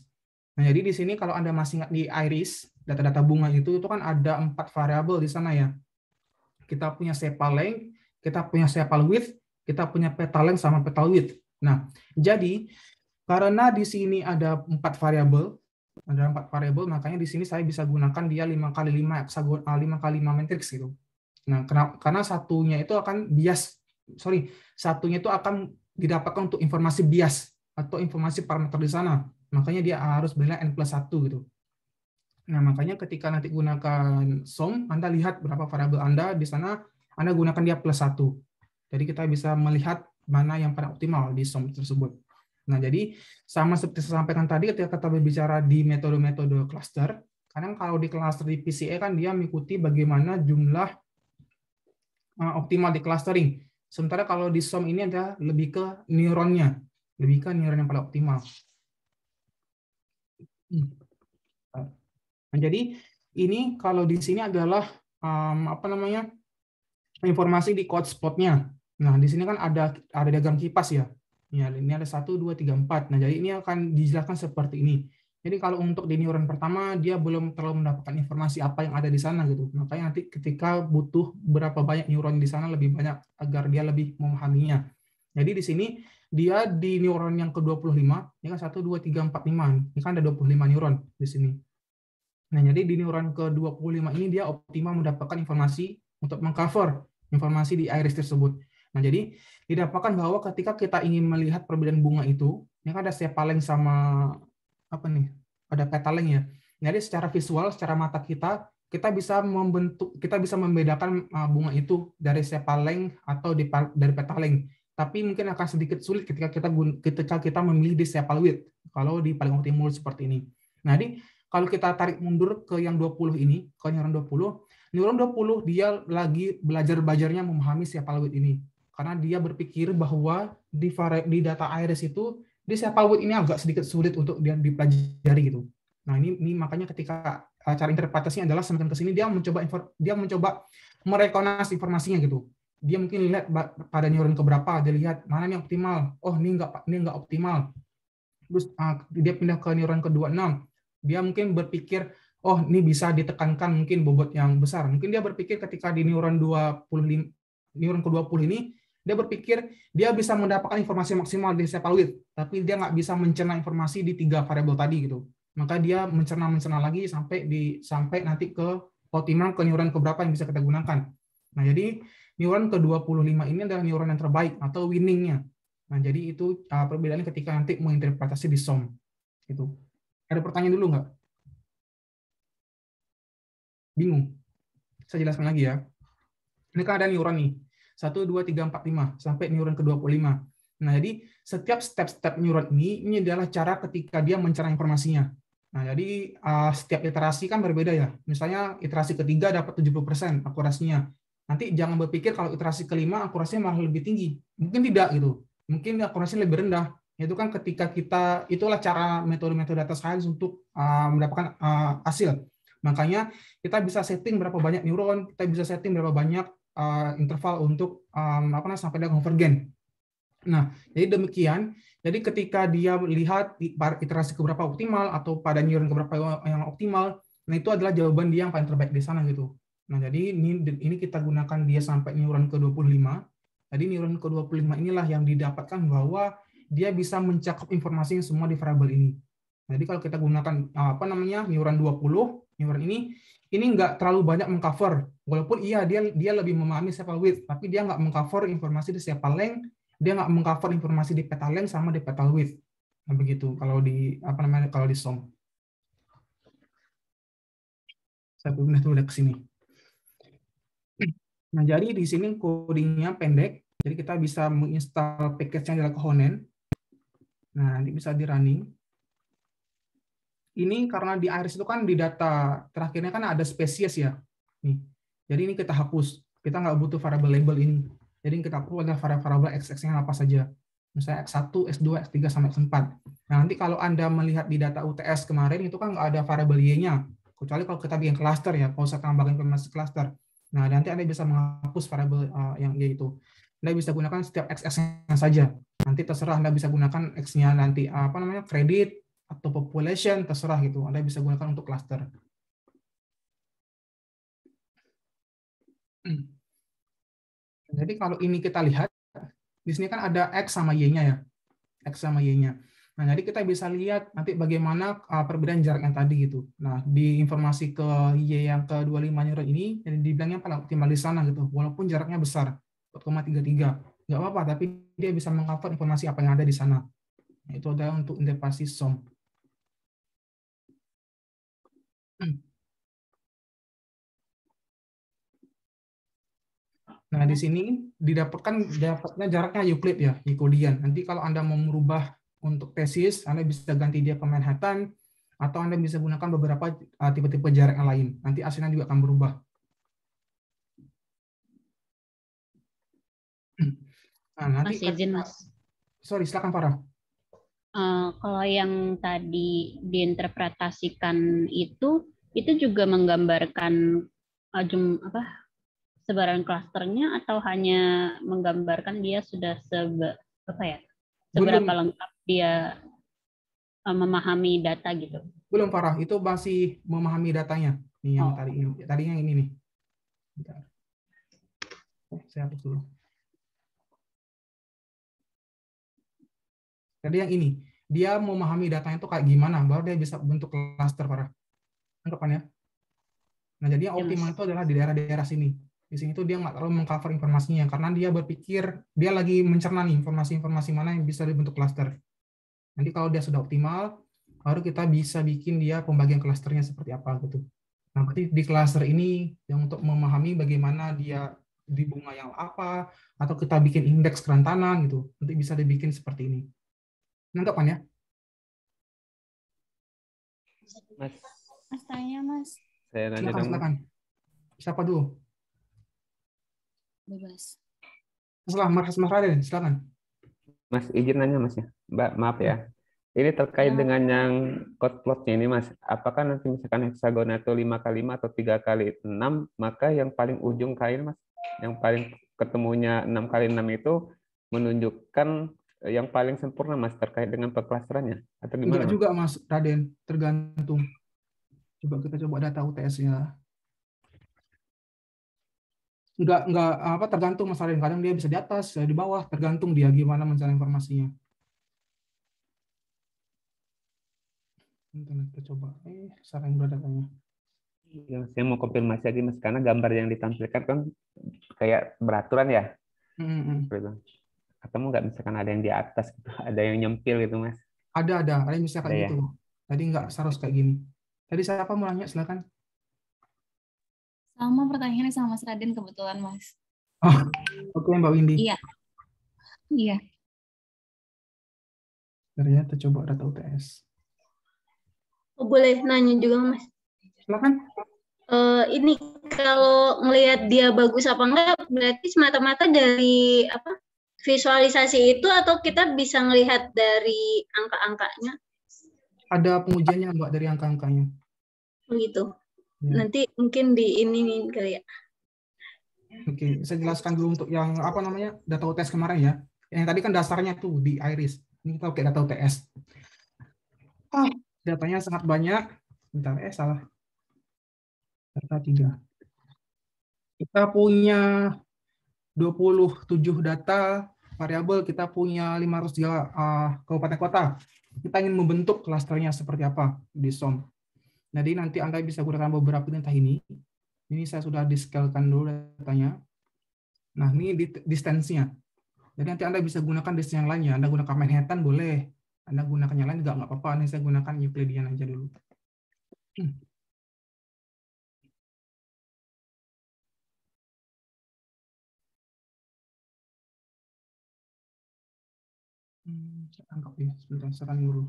Nah, jadi di sini kalau Anda masih ingat di iris, data-data bunga itu kan ada 4 variabel di sana ya. Kita punya sepal length, kita punya sepal width, kita punya petal length sama petal width. Nah, jadi karena di sini ada 4 variabel, makanya di sini saya bisa gunakan dia 5x5 hexagon, 5x5 matrix gitu. Nah, karena satunya itu akan didapatkan untuk informasi bias atau informasi parameter di sana. Makanya dia harus bernilai n+1 gitu. Nah, makanya ketika nanti gunakan SOM, Anda lihat berapa variabel Anda di sana, Anda gunakan dia +1. Jadi kita bisa melihat mana yang paling optimal di SOM tersebut. Nah, jadi sama seperti saya sampaikan tadi ketika kita berbicara di metode-metode cluster, kadang kalau di cluster di PCA kan dia mengikuti bagaimana jumlah optimal di clustering. Sementara kalau di SOM ini ada lebih ke neuronnya, lebih ke neuron yang paling optimal. Nah, jadi ini kalau di sini adalah informasi di code spot-nya. Nah, di sini kan ada diagram kipas ya. Ya, ini ada 1, 2, 3, 4. Nah, jadi ini akan dijelaskan seperti ini. Jadi kalau untuk di neuron pertama, dia belum terlalu mendapatkan informasi apa yang ada di sana gitu. Makanya nanti ketika butuh berapa banyak neuron di sana lebih banyak agar dia lebih memahaminya. Jadi di sini dia di neuron yang ke-25, ini kan 1, 2, 3, 4, 5. Ini kan ada 25 neuron di sini. Nah, jadi di neuron ke-25 ini dia optimal mendapatkan informasi untuk mengcover informasi di iris tersebut. Nah, jadi didapatkan bahwa ketika kita ingin melihat perbedaan bunga itu, ini kan ada sepal length sama ada petal length ya. Jadi secara visual, secara mata kita bisa membedakan bunga itu dari sepal length atau dari petal length. Tapi mungkin akan sedikit sulit ketika kita memilih di sepal width kalau di paling optimal seperti ini. Nah, jadi kalau kita tarik mundur ke yang 20 ini, ke neuron 20 dia lagi belajarnya memahami sepal width ini. Karena dia berpikir bahwa di data iris itu, di sepal width ini agak sedikit sulit untuk dia dipelajari gitu. Nah, ini makanya ketika cara interpretasinya adalah semakin ke sini dia mencoba merekonas informasinya gitu. Dia mungkin lihat pada neuron keberapa, dia lihat mana yang optimal. Oh, ini enggak optimal. Terus dia pindah ke neuron ke-26. Dia mungkin berpikir, oh ini bisa ditekankan mungkin bobot yang besar. Mungkin dia berpikir ketika di neuron ke-20 ini, Dia berpikir dia bisa mendapatkan informasi maksimal di Cephaloid, tapi dia nggak bisa mencerna informasi di 3 variabel tadi gitu. Maka dia mencerna lagi sampai nanti ke optimal ke neuron keberapa yang bisa kita gunakan. Nah, jadi neuron ke-25 ini adalah neuron yang terbaik atau winningnya. Nah, jadi itu perbedaannya ketika nanti menginterpretasi di SOM. Itu. Ada pertanyaan dulu nggak? Bingung? Saya jelaskan lagi ya. Ini kan ada neuron nih. 1, 2, 3, 4, 5. Sampai neuron ke-25. Nah, jadi setiap step-step neuron ini adalah cara ketika dia mencerna informasinya. Nah, jadi setiap iterasi kan berbeda ya. Misalnya iterasi ketiga dapat 70% akurasinya. Nanti jangan berpikir kalau iterasi kelima akurasinya malah lebih tinggi. Mungkin tidak gitu. Mungkin akurasinya lebih rendah. Itu kan ketika itulah cara metode-metode data science untuk mendapatkan hasil. Makanya kita bisa setting berapa banyak neuron, kita bisa setting berapa banyak interval untuk sampai dia konvergen. Nah, jadi demikian. Jadi ketika dia lihat iterasi keberapa optimal atau pada neuron keberapa yang optimal, nah itu adalah jawaban dia yang paling terbaik di sana gitu. Nah, jadi ini kita gunakan dia sampai neuron ke-25. Jadi neuron ke-25 inilah yang didapatkan bahwa dia bisa mencakup informasi yang semua di variabel ini. Jadi kalau kita gunakan neuron 20, neuron ini nggak terlalu banyak mengcover. Walaupun iya dia lebih memahami sepal width, tapi dia nggak mengcover informasi di sepal length, dia nggak mengcover informasi di petal length sama di petal width. Nah, begitu kalau di kalau di SOM. Saya pindah dulu ke sini. Nah, jadi di sini codingnya pendek, jadi kita bisa menginstal package-nya dari Kohonen. Nah, nanti bisa di running. Ini karena di Iris itu kan di data terakhirnya kan ada spesies ya. Nih. Jadi ini kita hapus. Kita nggak butuh variable label ini. Jadi yang kita perlu adalah variable XX-nya apa saja. Misalnya X1, X2, X3, sampai X4. Nah, nanti kalau Anda melihat di data UTS kemarin, itu kan nggak ada variable Y-nya. Kecuali kalau kita bikin cluster ya, kalau saya tambahkan informasi cluster. Nah, nanti Anda bisa menghapus variable yang Y itu. Anda bisa gunakan setiap XX-nya saja. Nanti terserah Anda bisa gunakan X-nya nanti kredit, atau population, terserah gitu. Anda bisa gunakan untuk cluster. Jadi kalau ini kita lihat, di sini kan ada X sama Y-nya ya. X sama Y-nya. Nah, jadi kita bisa lihat nanti bagaimana perbedaan jarak yang tadi gitu. Nah, di informasi ke Y yang ke-25 neuron ini, jadi dibilangnya paling optimal di sana gitu. Walaupun jaraknya besar, 4,33. Nggak apa-apa, tapi dia bisa meng-cover informasi apa yang ada di sana. Nah, itu adalah untuk interpretasi SOM. Nah, di sini dapatnya jaraknya Euclid ya, Euclidean. Nanti kalau Anda mau merubah untuk tesis, Anda bisa ganti dia ke Manhattan, atau Anda bisa gunakan beberapa tipe-tipe jarak yang lain. Nanti hasilnya juga akan berubah. Nah, nanti Mas izin, Mas. Sorry, silakan Farah. Kalau yang tadi diinterpretasikan itu juga menggambarkan sebaran klasternya, atau hanya menggambarkan dia sudah seberapa lengkap dia memahami data gitu? Belum Farah, itu masih memahami datanya. Nih yang tadinya ini nih. Bentar. Saya hapus dulu. Jadi yang ini, dia memahami datanya itu kayak gimana, baru dia bisa bentuk cluster Farah. Anggapannya. Nah, jadi yang optimal itu adalah di daerah-daerah sini. Di sini tuh dia nggak terlalu mengcover informasinya, karena dia berpikir, dia lagi mencerna nih informasi-informasi mana yang bisa dibentuk cluster. Nanti kalau dia sudah optimal, baru kita bisa bikin dia pembagian clusternya seperti apa gitu. Nah, berarti di cluster ini yang untuk memahami bagaimana dia di bunga yang apa, atau kita bikin indeks kerentanan gitu, nanti bisa dibikin seperti ini. Nangkep kan ya? Mas tanya, Mas. Saya nanya dong. Silakan. Siapa dulu? Bebas. Setelah Mas Raden, silakan. Mas izin nanya Mas ya. Mbak, maaf ya. Ini terkait dengan yang code plotnya ini Mas. Apakah nanti misalkan heksagon itu 5x5 atau 3x6, maka yang paling ujung kain Mas, yang paling ketemunya 6x6 itu menunjukkan yang paling sempurna Mas terkait dengan perklasterannya atau gimana? Enggak juga Mas Raden, tergantung. Coba kita coba data UTS-nya. nggak apa tergantung masalah, kadang dia bisa di atas, di bawah, tergantung dia gimana mencari informasinya. Kita coba saring datanya. Yang saya mau konfirmasi lagi Mas, karena gambar yang ditampilkan kan kayak beraturan ya. Atau nggak misalkan ada yang di atas gitu, ada yang nyempil gitu Mas? Ada yang misalkan gitu. Ya? Tadi nggak harus kayak gini. Tadi siapa mau nanya, silakan. Sama pertanyaannya sama Mas Raden kebetulan Mas. Oh, oke Mbak Windy. Iya. Iya. Ternyata coba data UTS. Oh, boleh nanya juga Mas? Silakan. Ini kalau melihat dia bagus apa enggak, berarti semata-mata dari apa visualisasi itu atau kita bisa melihat dari angka-angkanya? Ada pengujiannya Mbak dari angka-angkanya. Begitu. Ya. Nanti mungkin di ini kali ya. Oke, saya jelaskan dulu untuk yang apa namanya data UTS kemarin ya. Yang tadi kan dasarnya tuh di Iris. Ini kita pakai data UTS. Datanya sangat banyak. Bentar, salah. Data 3. Kita punya 27 data variabel, kita punya 503 kabupaten kota. Kita ingin membentuk klasternya seperti apa di SOM. Jadi nanti Anda bisa gunakan beberapa perintah ini. Ini saya sudah di-scale-kan dulu datanya. Nah, ini distance-nya. Jadi nanti Anda bisa gunakan distance yang lainnya. Anda gunakan Manhattan boleh. Anda gunakan yang lain nggak apa-apa. Ini saya gunakan Euclidean aja dulu. Saya angkat ya, sebentar, sekarang dulu.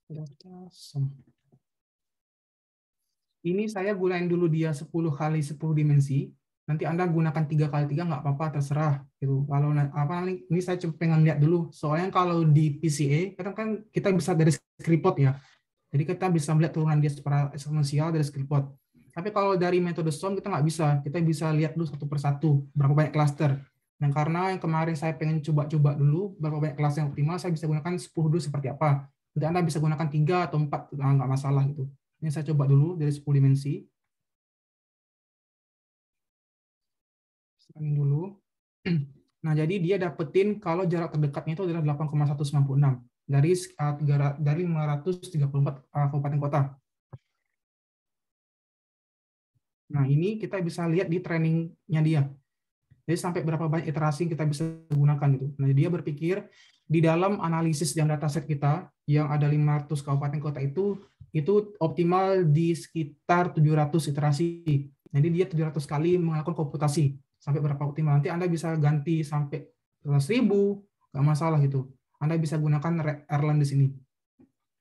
Data SOM. Ini saya gunain dulu dia 10 kali 10 dimensi. Nanti Anda gunakan 3 kali 3 nggak apa-apa, terserah gitu. Kalau apa ini saya coba pengen lihat dulu. Soalnya kalau di PCA kadang kan kita bisa dari scriptplot ya. Jadi kita bisa melihat turunan dia secara eksponensial dari scriptplot. Tapi kalau dari metode SOM kita nggak bisa. Kita bisa lihat dulu satu persatu berapa banyak klaster. Dan karena yang kemarin saya pengen coba-coba dulu berapa banyak klaster yang optimal, saya bisa gunakan 10 dulu seperti apa. Nanti Anda bisa gunakan 3 atau 4, nggak masalah gitu. Ini saya coba dulu dari 10 dimensi. Scanning dulu. Nah, jadi dia dapetin kalau jarak terdekatnya itu adalah 8,196 dari 534 kabupaten kota. Nah, ini kita bisa lihat di trainingnya dia. Jadi sampai berapa banyak iterasi kita bisa gunakan gitu. Nah, dia berpikir di dalam analisis yang dataset kita yang ada 500 kabupaten kota itu optimal di sekitar 700 iterasi. Jadi dia 700 kali melakukan komputasi sampai berapa optimal. Nanti Anda bisa ganti sampai 100.000, nggak masalah gitu. Anda bisa gunakan Erlang di sini.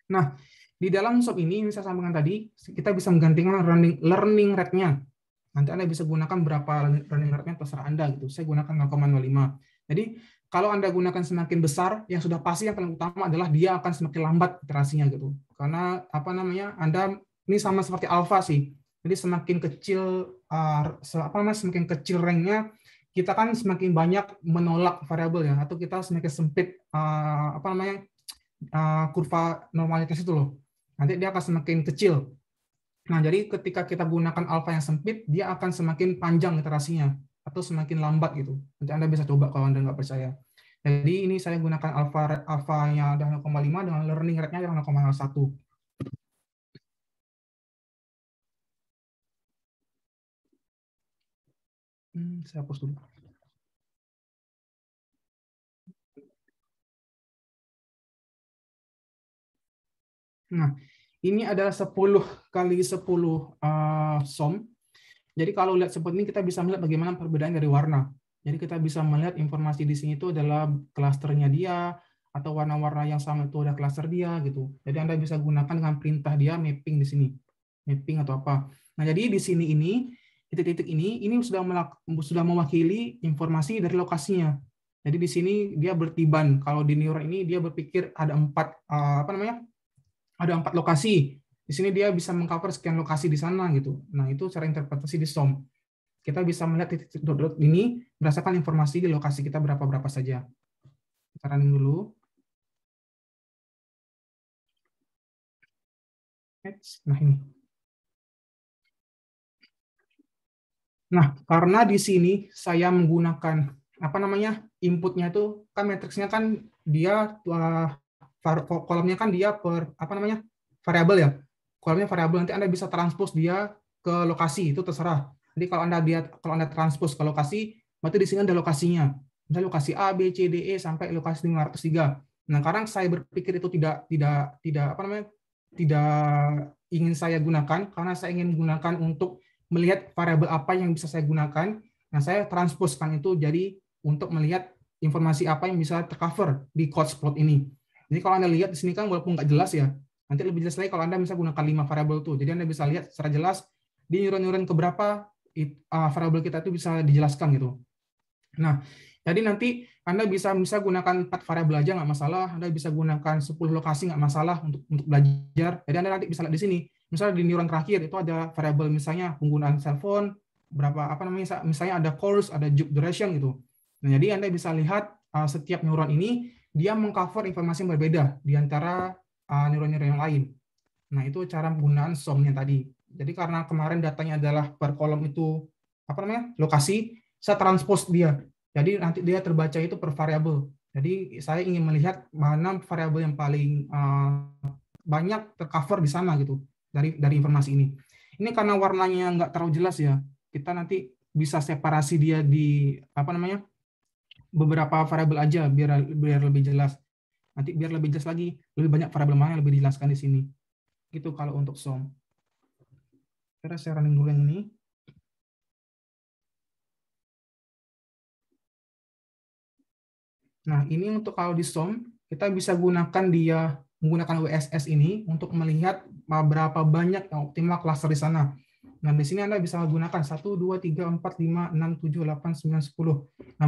Nah, di dalam SOM ini, saya sampaikan tadi, kita bisa menggantikan learning rate-nya. Nanti Anda bisa gunakan berapa learning rate-nya, terserah Anda gitu. Saya gunakan 0,05. Jadi, kalau Anda gunakan semakin besar, yang sudah pasti yang paling utama adalah dia akan semakin lambat iterasinya gitu. Karena apa namanya? Anda ini sama seperti alpha sih. Jadi semakin kecil semakin kecil rank-nya, kita kan semakin banyak menolak variabel ya, atau kita semakin sempit kurva normalitas itu loh. Nanti dia akan semakin kecil. Nah, jadi ketika kita gunakan alfa yang sempit, dia akan semakin panjang iterasinya atau semakin lambat gitu. Nanti Anda bisa coba kalau Anda nggak percaya. Jadi ini saya gunakan alfa-nya adalah 0,5 dengan learning rate-nya adalah 0,1. Saya hapus dulu. Nah, ini adalah 10 kali 10 SOM. Jadi kalau lihat seperti ini, kita bisa melihat bagaimana perbedaan dari warna. Jadi kita bisa melihat informasi di sini itu adalah klasternya dia, atau warna-warna yang sama itu ada klaster dia, gitu. Jadi Anda bisa gunakan dengan perintah dia mapping di sini. Mapping atau apa. Nah, jadi di sini ini, titik-titik ini sudah mewakili informasi dari lokasinya. Jadi di sini dia bertiban. Kalau di neuron ini dia berpikir ada 4 lokasi. Di sini dia bisa mengcover sekian lokasi di sana gitu. Nah, itu cara interpretasi di SOM. Kita bisa melihat titik-titik dot-dot ini berdasarkan informasi di lokasi kita berapa saja. running dulu. Nah, ini. Nah, karena di sini saya menggunakan apa namanya inputnya itu kan matriksnya kan dia kolomnya kan dia per apa namanya variabel ya. Kolomnya variabel, nanti Anda bisa transpose dia ke lokasi, itu terserah. Jadi kalau Anda transpose ke lokasi, berarti di sini ada lokasinya. Misalnya lokasi A, B, C, D, E sampai lokasi 503. Nah, sekarang saya berpikir itu tidak apa namanya? Tidak ingin saya gunakan karena saya ingin menggunakan untuk melihat variabel apa yang bisa saya gunakan. Nah, saya transposekan itu jadi untuk melihat informasi apa yang bisa tercover di COTSplot ini. Jadi kalau Anda lihat di sini kan walaupun nggak jelas ya, nanti lebih jelas lagi kalau Anda bisa gunakan 5 variabel itu. Jadi Anda bisa lihat secara jelas di neuron-neuron keberapa variabel kita itu bisa dijelaskan gitu. Nah, jadi nanti Anda bisa gunakan 4 variabel aja nggak masalah. Anda bisa gunakan 10 lokasi nggak masalah untuk belajar. Jadi Anda nanti bisa lihat di sini. Misalnya di neuron terakhir itu ada variabel misalnya penggunaan cell phone, berapa apa namanya, misalnya ada course, ada job duration gitu. Nah, jadi Anda bisa lihat setiap neuron ini dia mengcover informasi yang berbeda di antara neuron-neuron yang lain. Nah, itu cara penggunaan SOM-nya tadi. Jadi karena kemarin datanya adalah per kolom itu apa namanya? Lokasi, saya transpose dia. Jadi nanti dia terbaca itu per variabel. Jadi saya ingin melihat mana variabel yang paling banyak tercover di sana gitu dari informasi ini. Ini karena warnanya nggak terlalu jelas ya. Kita nanti bisa separasi dia di apa namanya? Beberapa variabel aja biar lebih jelas. Nanti biar lebih jelas lagi, lebih banyak variabel mana yang lebih dijelaskan di sini. Gitu kalau untuk SOM. Kira saya running dulu yang ini. Nah, ini untuk kalau di SOM, kita bisa gunakan dia menggunakan WSS ini untuk melihat berapa banyak yang optimal cluster di sana. Nah, di sini Anda bisa menggunakan 1, 2, 3, 4, 5, 6, 7, 8, 9, 10. Nah,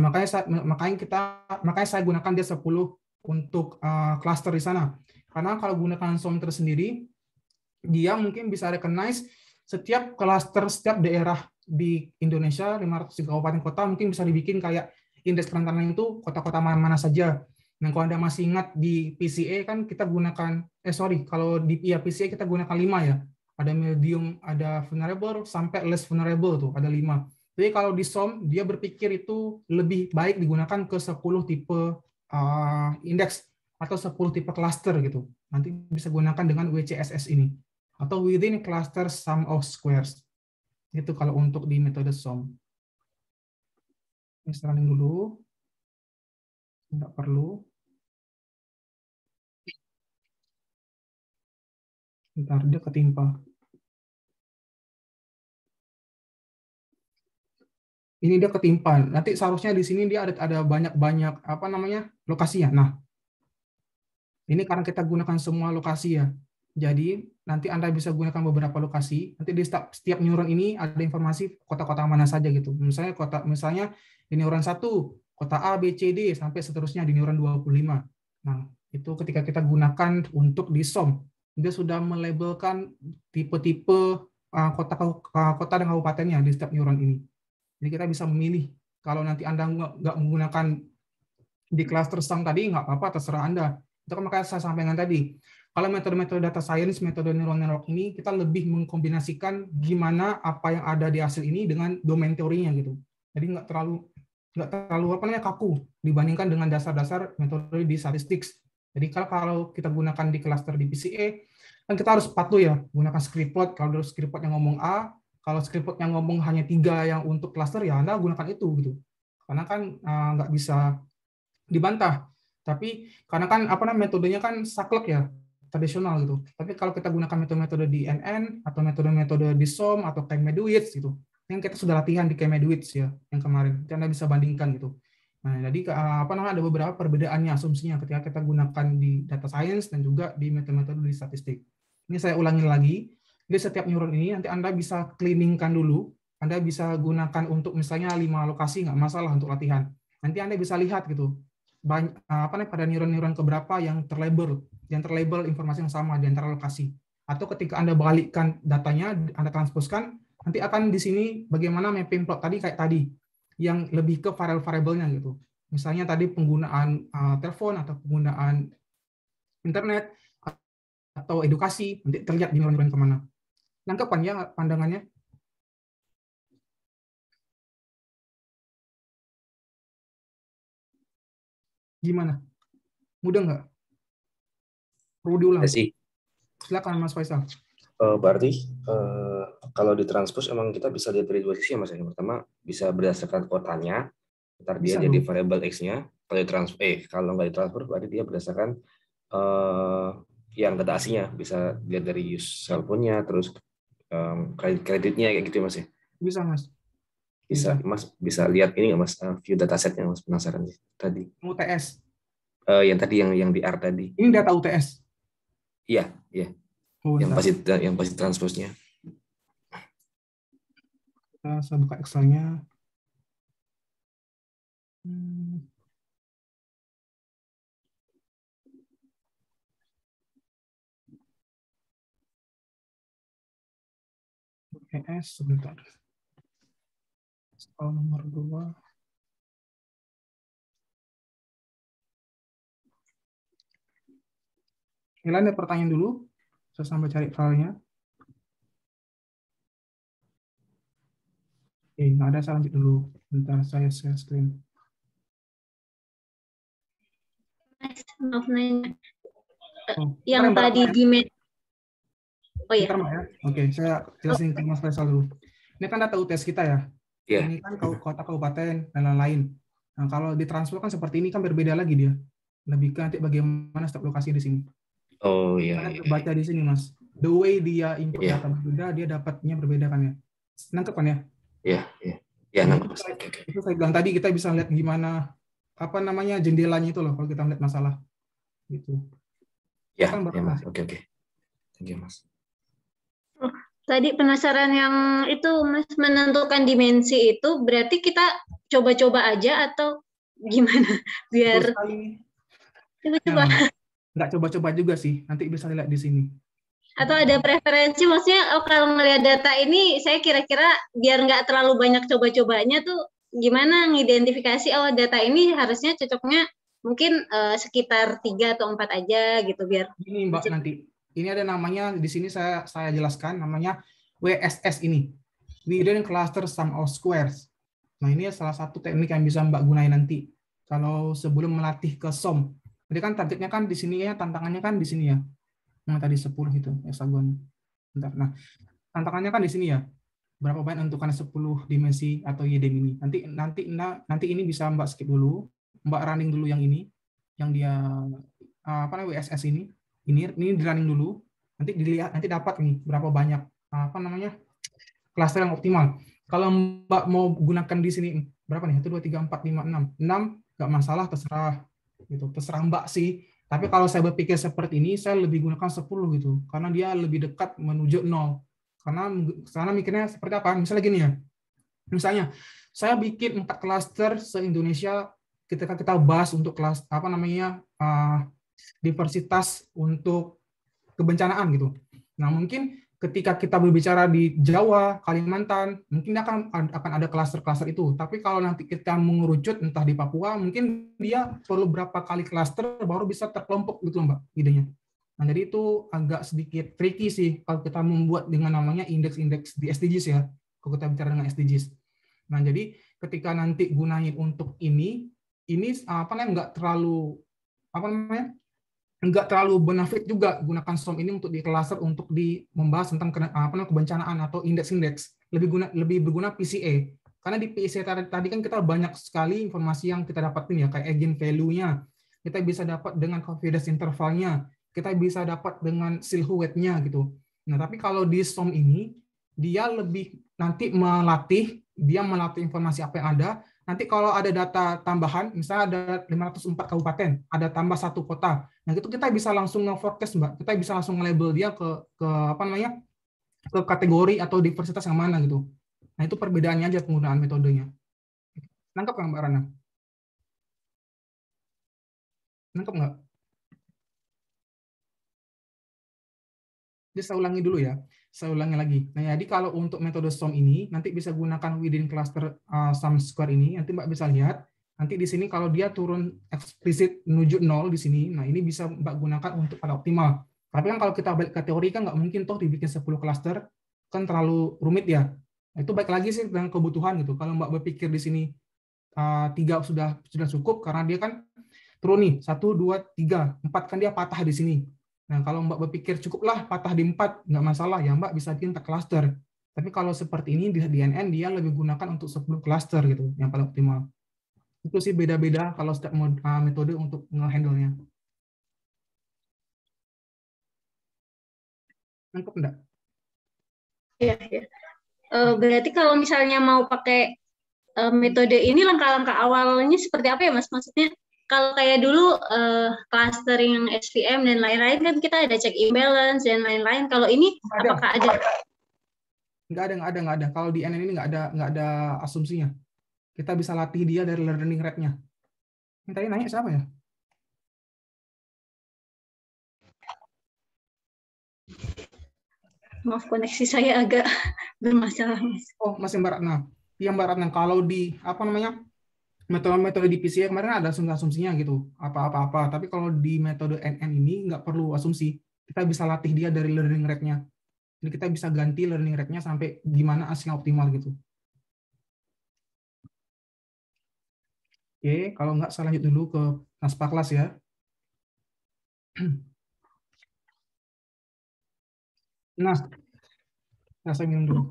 makanya saya gunakan dia 10 untuk cluster di sana. Karena kalau gunakan SOM tersendiri, dia mungkin bisa recognize setiap cluster, setiap daerah di Indonesia, 500 kabupaten kota, mungkin bisa dibikin kayak indeks kerentanan itu kota-kota mana saja. Nah, kalau Anda masih ingat di PCA kan kita gunakan, kalau di PCA kita gunakan 5 ya. Ada medium, ada vulnerable, sampai less vulnerable tuh, ada 5. Jadi kalau di SOM, dia berpikir itu lebih baik digunakan ke 10 tipe indeks atau 10 tipe cluster gitu. Nanti bisa gunakan dengan WCSS ini. Atau within cluster sum of squares. Itu kalau untuk di metode SOM. Ini running dulu. Tidak perlu. Bentar, dia ketimpa. Ini dia ketimpa. Nanti seharusnya di sini dia ada banyak apa namanya lokasinya. Nah, ini karena kita gunakan semua lokasi ya. Jadi nanti Anda bisa gunakan beberapa lokasi. Nanti di setiap neuron ini ada informasi kota-kota mana saja gitu. Misalnya di neuron 1, kota A, B, C, D sampai seterusnya di neuron 25. Nah, itu ketika kita gunakan untuk di SOM, dia sudah melabelkan tipe-tipe kota dan kabupatennya di setiap neuron ini. Jadi kita bisa memilih. Kalau nanti Anda nggak menggunakan di cluster SOM tadi, nggak apa-apa, terserah Anda. Itu kan makanya saya sampaikan tadi. Kalau metode-metode data science, metode neural network ini, kita lebih mengkombinasikan gimana apa yang ada di hasil ini dengan domain teorinya gitu. Jadi nggak terlalu apa namanya kaku dibandingkan dengan dasar-dasar metode di statistics. Jadi kalau kita gunakan di cluster di PCA, kan kita harus patuh ya, gunakan script plot. Kalau script plot yang ngomong A, kalau script plot yang ngomong hanya 3 yang untuk cluster, ya Anda gunakan itu gitu. Karena kan nggak bisa dibantah. Tapi karena kan apa namanya metodenya kan saklek ya, tradisional gitu. Tapi kalau kita gunakan metode-metode di NN atau metode-metode di SOM atau K-Meduits gitu, yang kita sudah latihan di K-Meduits ya yang kemarin, Anda bisa bandingkan gitu. Nah, jadi apa namanya ada beberapa perbedaannya asumsinya ketika kita gunakan di data science dan juga di metode-metode di statistik. Ini saya ulangi lagi. Jadi setiap neuron ini nanti Anda bisa cleaningkan dulu. Anda bisa gunakan untuk misalnya 5 lokasi, nggak masalah untuk latihan. Nanti Anda bisa lihat gitu. Pada neuron-neuron keberapa yang terlabel informasi yang sama di antara lokasi. Atau ketika Anda balikkan datanya, Anda transposkan, nanti akan di sini bagaimana mapping plot tadi kayak tadi, yang lebih ke variabel-variabelnya gitu. Misalnya tadi penggunaan telepon atau penggunaan internet atau edukasi, nanti terlihat di neuron kemana. Nangkep kan ya pandangannya? Gimana? Mudah nggak? Perlu diulang? Ya sih. Silakan Mas Faisal. Berarti kalau ditranspose emang kita bisa lihat dari dua sisi ya Mas. Yang pertama bisa berdasarkan kotanya, ntar dia Bisa jadi dong. variable X-nya. Kalau nggak ditransfer berarti dia berdasarkan yang data aslinya. Bisa lihat dari use cell phone-nya, terus kreditnya kayak gitu ya Mas ya. Bisa Mas. Bisa Mas bisa lihat ini nggak Mas, view dataset yang Mas penasaran tadi. UTS. Yang tadi yang di R tadi. Ini data UTS. Iya. Oh, yang pasti transpose-nya. Saya buka Excel-nya. UTS sebentar. Soal nomor 2. Kalian ada pertanyaan dulu. Saya sampai cari filenya. Oke, nggak ada, saya lanjut dulu. Bentar, saya share screen. Maaf nanya. Oh, Yang tadi ya? di Oh iya. Bentar, Mbak, ya. Oke, saya jelasin ke Mas Faisal dulu. Ini kan data UTS kita ya. Iya. Ini kan kota, kabupaten, dan lain-lain. Nah, kalau ditransfer kan seperti ini kan berbeda lagi dia. Lebih ke nanti bagaimana setiap lokasi di sini. Oh iya. Kita baca di sini, Mas. The way dia input Iya. data berbeda, dia dapatnya berbeda kan ya. Nangkep kan ya? Iya. Ya, nangkep. Itu saya bilang tadi kita bisa lihat gimana jendelanya itu loh kalau kita melihat masalah gitu. Ya, Kan ya Mas. Oke. Thank you Mas. Tadi penasaran yang itu Mas, menentukan dimensi itu berarti kita coba-coba aja atau gimana biar coba-coba. Nggak coba-coba juga sih, nanti bisa lihat di sini. Atau ada preferensi, maksudnya kalau melihat data ini saya kira-kira biar nggak terlalu banyak coba-cobanya tuh gimana ngidentifikasi data ini harusnya cocoknya mungkin sekitar 3 atau 4 aja gitu biar. Ini Mbak nanti. Ini ada namanya di sini saya jelaskan namanya WSS ini. Within Cluster Sum of Squares. Nah, ini salah satu teknik yang bisa Mbak gunain nanti kalau sebelum melatih ke SOM. Jadi kan targetnya kan di sini ya, tantangannya kan di sini ya. Yang tadi 10 itu hexagon. Bentar. Nah, tantangannya kan di sini ya. Berapa banyak menentukan 10 dimensi atau YDEM ini. Nanti ini bisa Mbak skip dulu. Mbak running dulu yang ini, yang dia WSS ini. Ini di running dulu. Nanti dilihat, nanti dapat nih berapa banyak klaster yang optimal. Kalau Mbak mau gunakan di sini berapa nih? 1 2 3 4 5 6. 6 nggak masalah, terserah gitu. Terserah Mbak sih. Tapi kalau saya berpikir seperti ini, saya lebih gunakan 10 gitu. Karena dia lebih dekat menuju 0. Karena mikirnya seperti apa? Misalnya gini ya. Misalnya, saya bikin 4 klaster se-Indonesia ketika kita bahas untuk kelas diversitas untuk kebencanaan gitu. Nah, mungkin ketika kita berbicara di Jawa, Kalimantan, mungkin akan ada klaster-klaster itu. Tapi kalau nanti kita mengerucut entah di Papua, mungkin dia perlu berapa kali klaster baru bisa terkelompok gitu Mbak, idenya. Nah, jadi itu agak sedikit tricky sih kalau kita membuat dengan namanya indeks-indeks di SDGs ya. Kalau kita bicara dengan SDGs. Nah, jadi ketika nanti gunain untuk ini nggak terlalu benefit juga gunakan SOM ini untuk di cluster untuk membahas tentang kebencanaan atau indeks-indeks. Lebih berguna PCA. Karena di PCA tadi kan kita banyak sekali informasi yang kita dapatin ya, kayak eigen value-nya. Kita bisa dapat dengan confidence interval-nya. Kita bisa dapat dengan silhouette-nya gitu. Nah, tapi kalau di SOM ini dia lebih nanti melatih informasi apa yang ada. Nanti kalau ada data tambahan, misalnya ada 504 kabupaten, ada tambah 1 kota. Nah, itu kita bisa langsung nge-forecast, Mbak. Kita bisa langsung nge-label dia ke kategori atau diversitas yang mana gitu. Nah, itu perbedaannya aja penggunaan metodenya. Nangkep nggak, Mbak Rana? Nangkep nggak? Jadi saya ulangi dulu ya. Saya ulangi lagi. Nah, jadi kalau untuk metode SOM ini, nanti bisa gunakan within cluster sum square ini. Nanti Mbak bisa lihat, Nanti di sini kalau dia turun eksplisit menuju 0 di sini, nah ini bisa Mbak gunakan untuk pada optimal. Tapi kan kalau kita balik ke teori kan nggak mungkin toh dibikin 10 klaster, kan terlalu rumit ya. Nah, itu baik lagi sih dengan kebutuhan gitu. Kalau Mbak berpikir di sini 3 sudah cukup karena dia kan turun nih 1, 2, 3, 4 kan dia patah di sini. Nah kalau Mbak berpikir cukuplah patah di 4 nggak masalah ya Mbak bisa bikin 4 klaster. Tapi kalau seperti ini di NN dia lebih gunakan untuk 10 klaster gitu yang paling optimal. Itu sih beda-beda kalau setiap metode untuk nge-handle-nya. Nangkep enggak? Iya, ya. Berarti kalau misalnya mau pakai metode ini langkah-langkah awalnya seperti apa ya Mas? Maksudnya kalau kayak dulu clustering SVM dan lain-lain kan kita ada check imbalance dan lain-lain. Kalau ini apakah ada? Nggak ada. Kalau di NN ini nggak ada asumsinya. Kita bisa latih dia dari learning rate-nya. Yang tadi nanya siapa ya? Maaf, koneksi saya agak bermasalah, Mas. Oh, masih Mbak Ratna. Yang Mbak Ratna, kalau di metode di PCA kemarin ada asumsinya gitu, apa-apa. Tapi kalau di metode NN ini nggak perlu asumsi. Kita bisa latih dia dari learning rate-nya. Jadi kita bisa ganti learning rate-nya sampai gimana hasilnya optimal gitu. Oke, kalau nggak saya lanjut dulu ke Naspa kelas ya. Nah, saya minum dulu.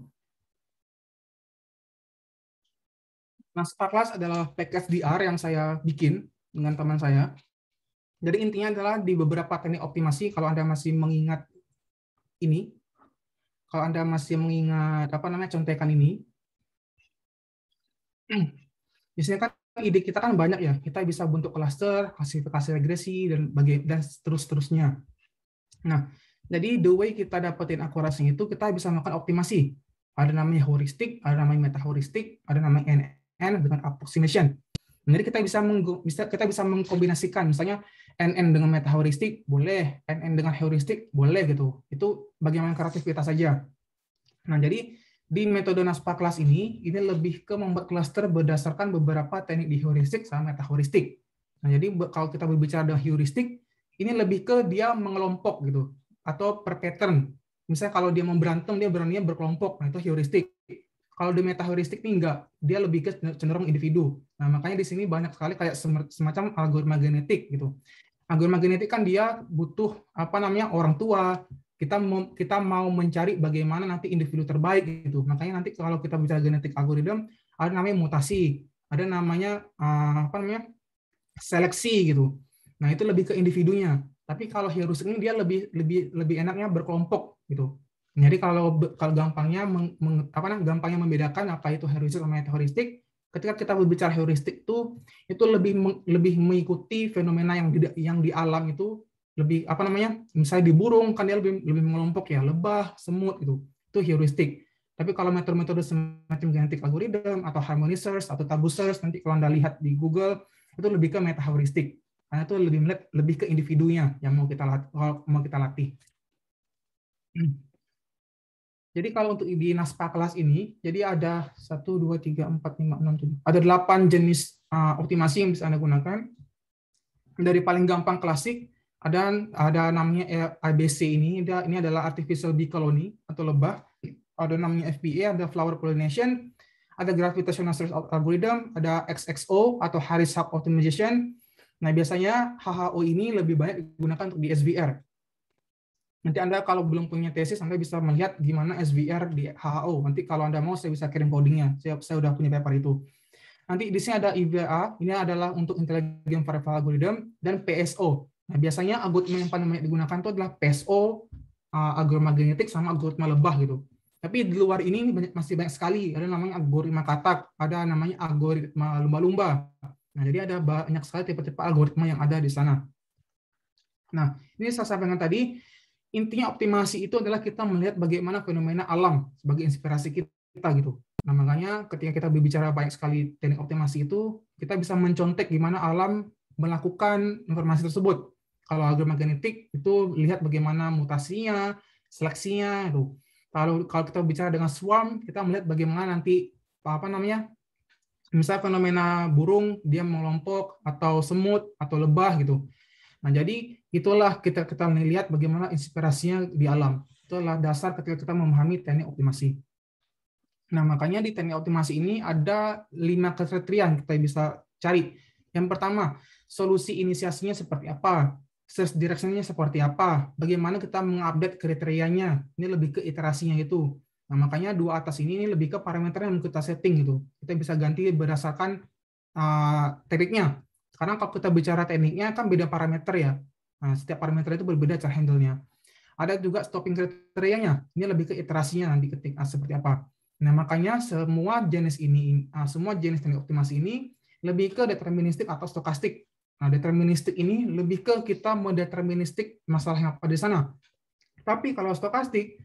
Naspa kelas adalah package DR yang saya bikin dengan teman saya. Jadi intinya adalah di beberapa teknik optimasi, kalau Anda masih mengingat ini, kalau Anda masih mengingat contekan ini, biasanya kan ide kita kan banyak ya, kita bisa bentuk klaster, klasifikasi regresi dan seterusnya. Nah, jadi the way kita dapetin akurasinya itu kita bisa melakukan optimasi. Ada namanya heuristik, ada namanya meta heuristik, ada namanya NN dengan approximation. Jadi kita bisa mengkombinasikan, misalnya NN dengan meta heuristik boleh, NN dengan heuristik boleh gitu. Itu bagaimana kreativitas saja. Nah, jadi di metode Naspa kelas ini lebih ke membuat klaster berdasarkan beberapa teknik di heuristik sama meta heuristik. Nah, jadi kalau kita berbicara dengan heuristik, ini lebih ke dia mengelompok gitu, atau per pattern. Misalnya kalau dia mau berantem, dia beraninya berkelompok, nah itu heuristik. Kalau di meta heuristik ini enggak, dia lebih ke cenderung individu. Nah, makanya di sini banyak sekali kayak semacam algoritma genetik gitu. Algoritma genetik kan dia butuh orang tua. Kita mau mencari bagaimana nanti individu terbaik gitu. Makanya nanti kalau kita bicara genetik algoritma, ada namanya mutasi, ada namanya seleksi gitu. Nah, itu lebih ke individunya. Tapi kalau heuristik ini dia lebih enaknya berkelompok gitu. Jadi kalau gampangnya gampangnya membedakan apa itu heuristik sama meta heuristik, ketika kita berbicara heuristik itu lebih mengikuti fenomena yang di alam itu lebih misalnya di burung kan dia lebih mengelompok ya, lebah, semut gitu. Itu heuristik. Tapi kalau metode-metode semacam genetik algorithm atau harmonizers atau tabusers nanti kalau Anda lihat di Google itu lebih ke meta heuristik. Karena itu lebih ke individunya yang mau kita latih. Jadi kalau untuk di Naspa kelas ini, jadi ada 1, 2, 3, 4, 5, 6, 7. Ada 8 jenis optimasi yang bisa Anda gunakan. Dari paling gampang klasik, ada namanya ABC ini adalah artificial bee colony atau lebah. Ada namanya FPA, ada flower pollination, ada gravitational search algorithm, ada XXO atau Harris-Hawk optimization. Nah, biasanya HHO ini lebih banyak digunakan untuk di SVR. Nanti Anda kalau belum punya tesis, Anda bisa melihat gimana SVR di HHO. Nanti kalau Anda mau, saya bisa kirim codingnya. Saya udah punya paper itu. Nanti di sini ada IVA, ini adalah untuk Intelligent Variable Algorithm, dan PSO. Nah, biasanya algoritma yang paling banyak digunakan itu adalah PSO, algoritma genetik, sama algoritma lebah gitu. Tapi di luar ini masih banyak sekali. Ada namanya algoritma katak, ada namanya algoritma lumba-lumba. Nah, jadi ada banyak sekali tipe-tipe algoritma yang ada di sana. Nah, ini saya sampaikan tadi, intinya optimasi itu adalah kita melihat bagaimana fenomena alam sebagai inspirasi kita gitu. Nah, makanya ketika kita berbicara banyak sekali teknik optimasi itu, kita bisa mencontek gimana alam melakukan informasi tersebut. Kalau algoritma genetik itu lihat bagaimana mutasinya, seleksinya itu. Kalau kita bicara dengan swarm, kita melihat bagaimana nanti Misalnya fenomena burung, dia melompok, atau semut, atau lebah gitu. Nah, jadi itulah kita melihat bagaimana inspirasinya di alam. Itulah dasar ketika kita memahami teknik optimasi. Nah, makanya di teknik optimasi ini ada 5 kriteria yang kita bisa cari. Yang pertama, solusi inisiasinya seperti apa? Search direction-nya seperti apa? Bagaimana kita mengupdate kriterianya? Ini lebih ke iterasinya itu. Nah, makanya 2 atas ini lebih ke parameter yang kita setting gitu. Kita bisa ganti berdasarkan tekniknya. Karena kalau kita bicara tekniknya kan beda parameter ya. Nah, setiap parameter itu berbeda cara handle-nya. Ada juga stopping kriterianya. Ini lebih ke iterasinya nanti ketik seperti apa. Nah, makanya semua jenis teknik optimasi ini lebih ke deterministik atau stokastik. Nah, deterministik ini lebih ke kita mendeterministik masalah yang apa di sana. Tapi kalau stokastik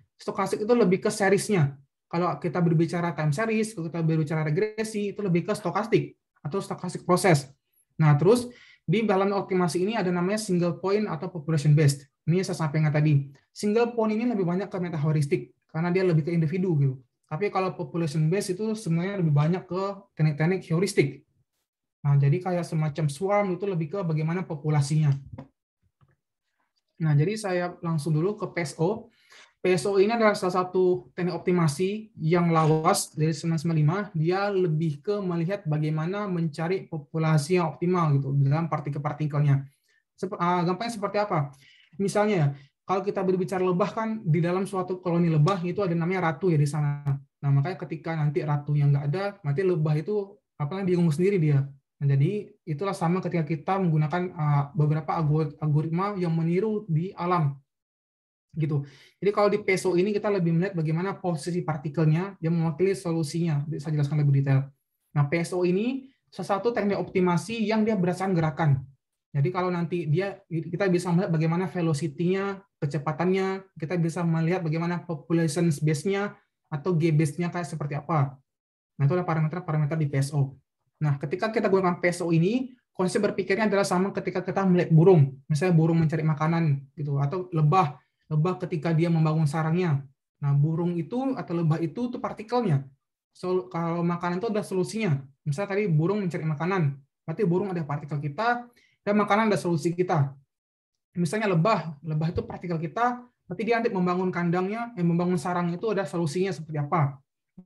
itu lebih ke seriesnya. Kalau kita berbicara time series, kalau kita berbicara regresi, itu lebih ke stokastik atau stokastik proses. Nah, terus di dalam optimasi ini ada namanya single point atau population based. Ini saya sampaikan tadi. Single point ini lebih banyak ke metaheuristik karena dia lebih ke individu gitu. Tapi kalau population based itu sebenarnya lebih banyak ke teknik-teknik heuristik. Nah, jadi kayak semacam swarm itu lebih ke bagaimana populasinya. Nah, jadi saya langsung dulu ke PSO. PSO ini adalah salah satu teknik optimasi yang lawas dari 1995. Dia lebih ke melihat bagaimana mencari populasi yang optimal gitu dalam partikel-partikelnya. Gampangnya seperti apa? Misalnya, kalau kita berbicara lebah kan di dalam suatu koloni lebah itu ada namanya ratu ya di sana. Nah, makanya ketika nanti ratunya nggak ada, nanti lebah itu bingung sendiri dia. Nah, jadi itulah sama ketika kita menggunakan beberapa algoritma yang meniru di alam. Gitu. Jadi kalau di PSO ini kita lebih melihat bagaimana posisi partikelnya yang mewakili solusinya. Saya jelaskan lebih detail. Nah, PSO ini salah satu teknik optimasi yang dia berdasarkan gerakan. Jadi kalau nanti kita bisa melihat bagaimana velocity-nya, kecepatannya, kita bisa melihat bagaimana population base-nya atau G base-nya kayak seperti apa. Nah, itu adalah parameter-parameter di PSO. Nah, ketika kita gunakan PSO ini, konsep berpikirnya adalah sama ketika kita melihat burung. Misalnya burung mencari makanan gitu, atau lebah ketika dia membangun sarangnya. Nah, burung itu atau lebah itu partikelnya. Kalau makanan itu ada solusinya. Misalnya tadi burung mencari makanan, berarti burung ada partikel kita, dan makanan ada solusi kita. Misalnya lebah itu partikel kita, berarti dia nanti membangun kandangnya, membangun sarang itu ada solusinya seperti apa.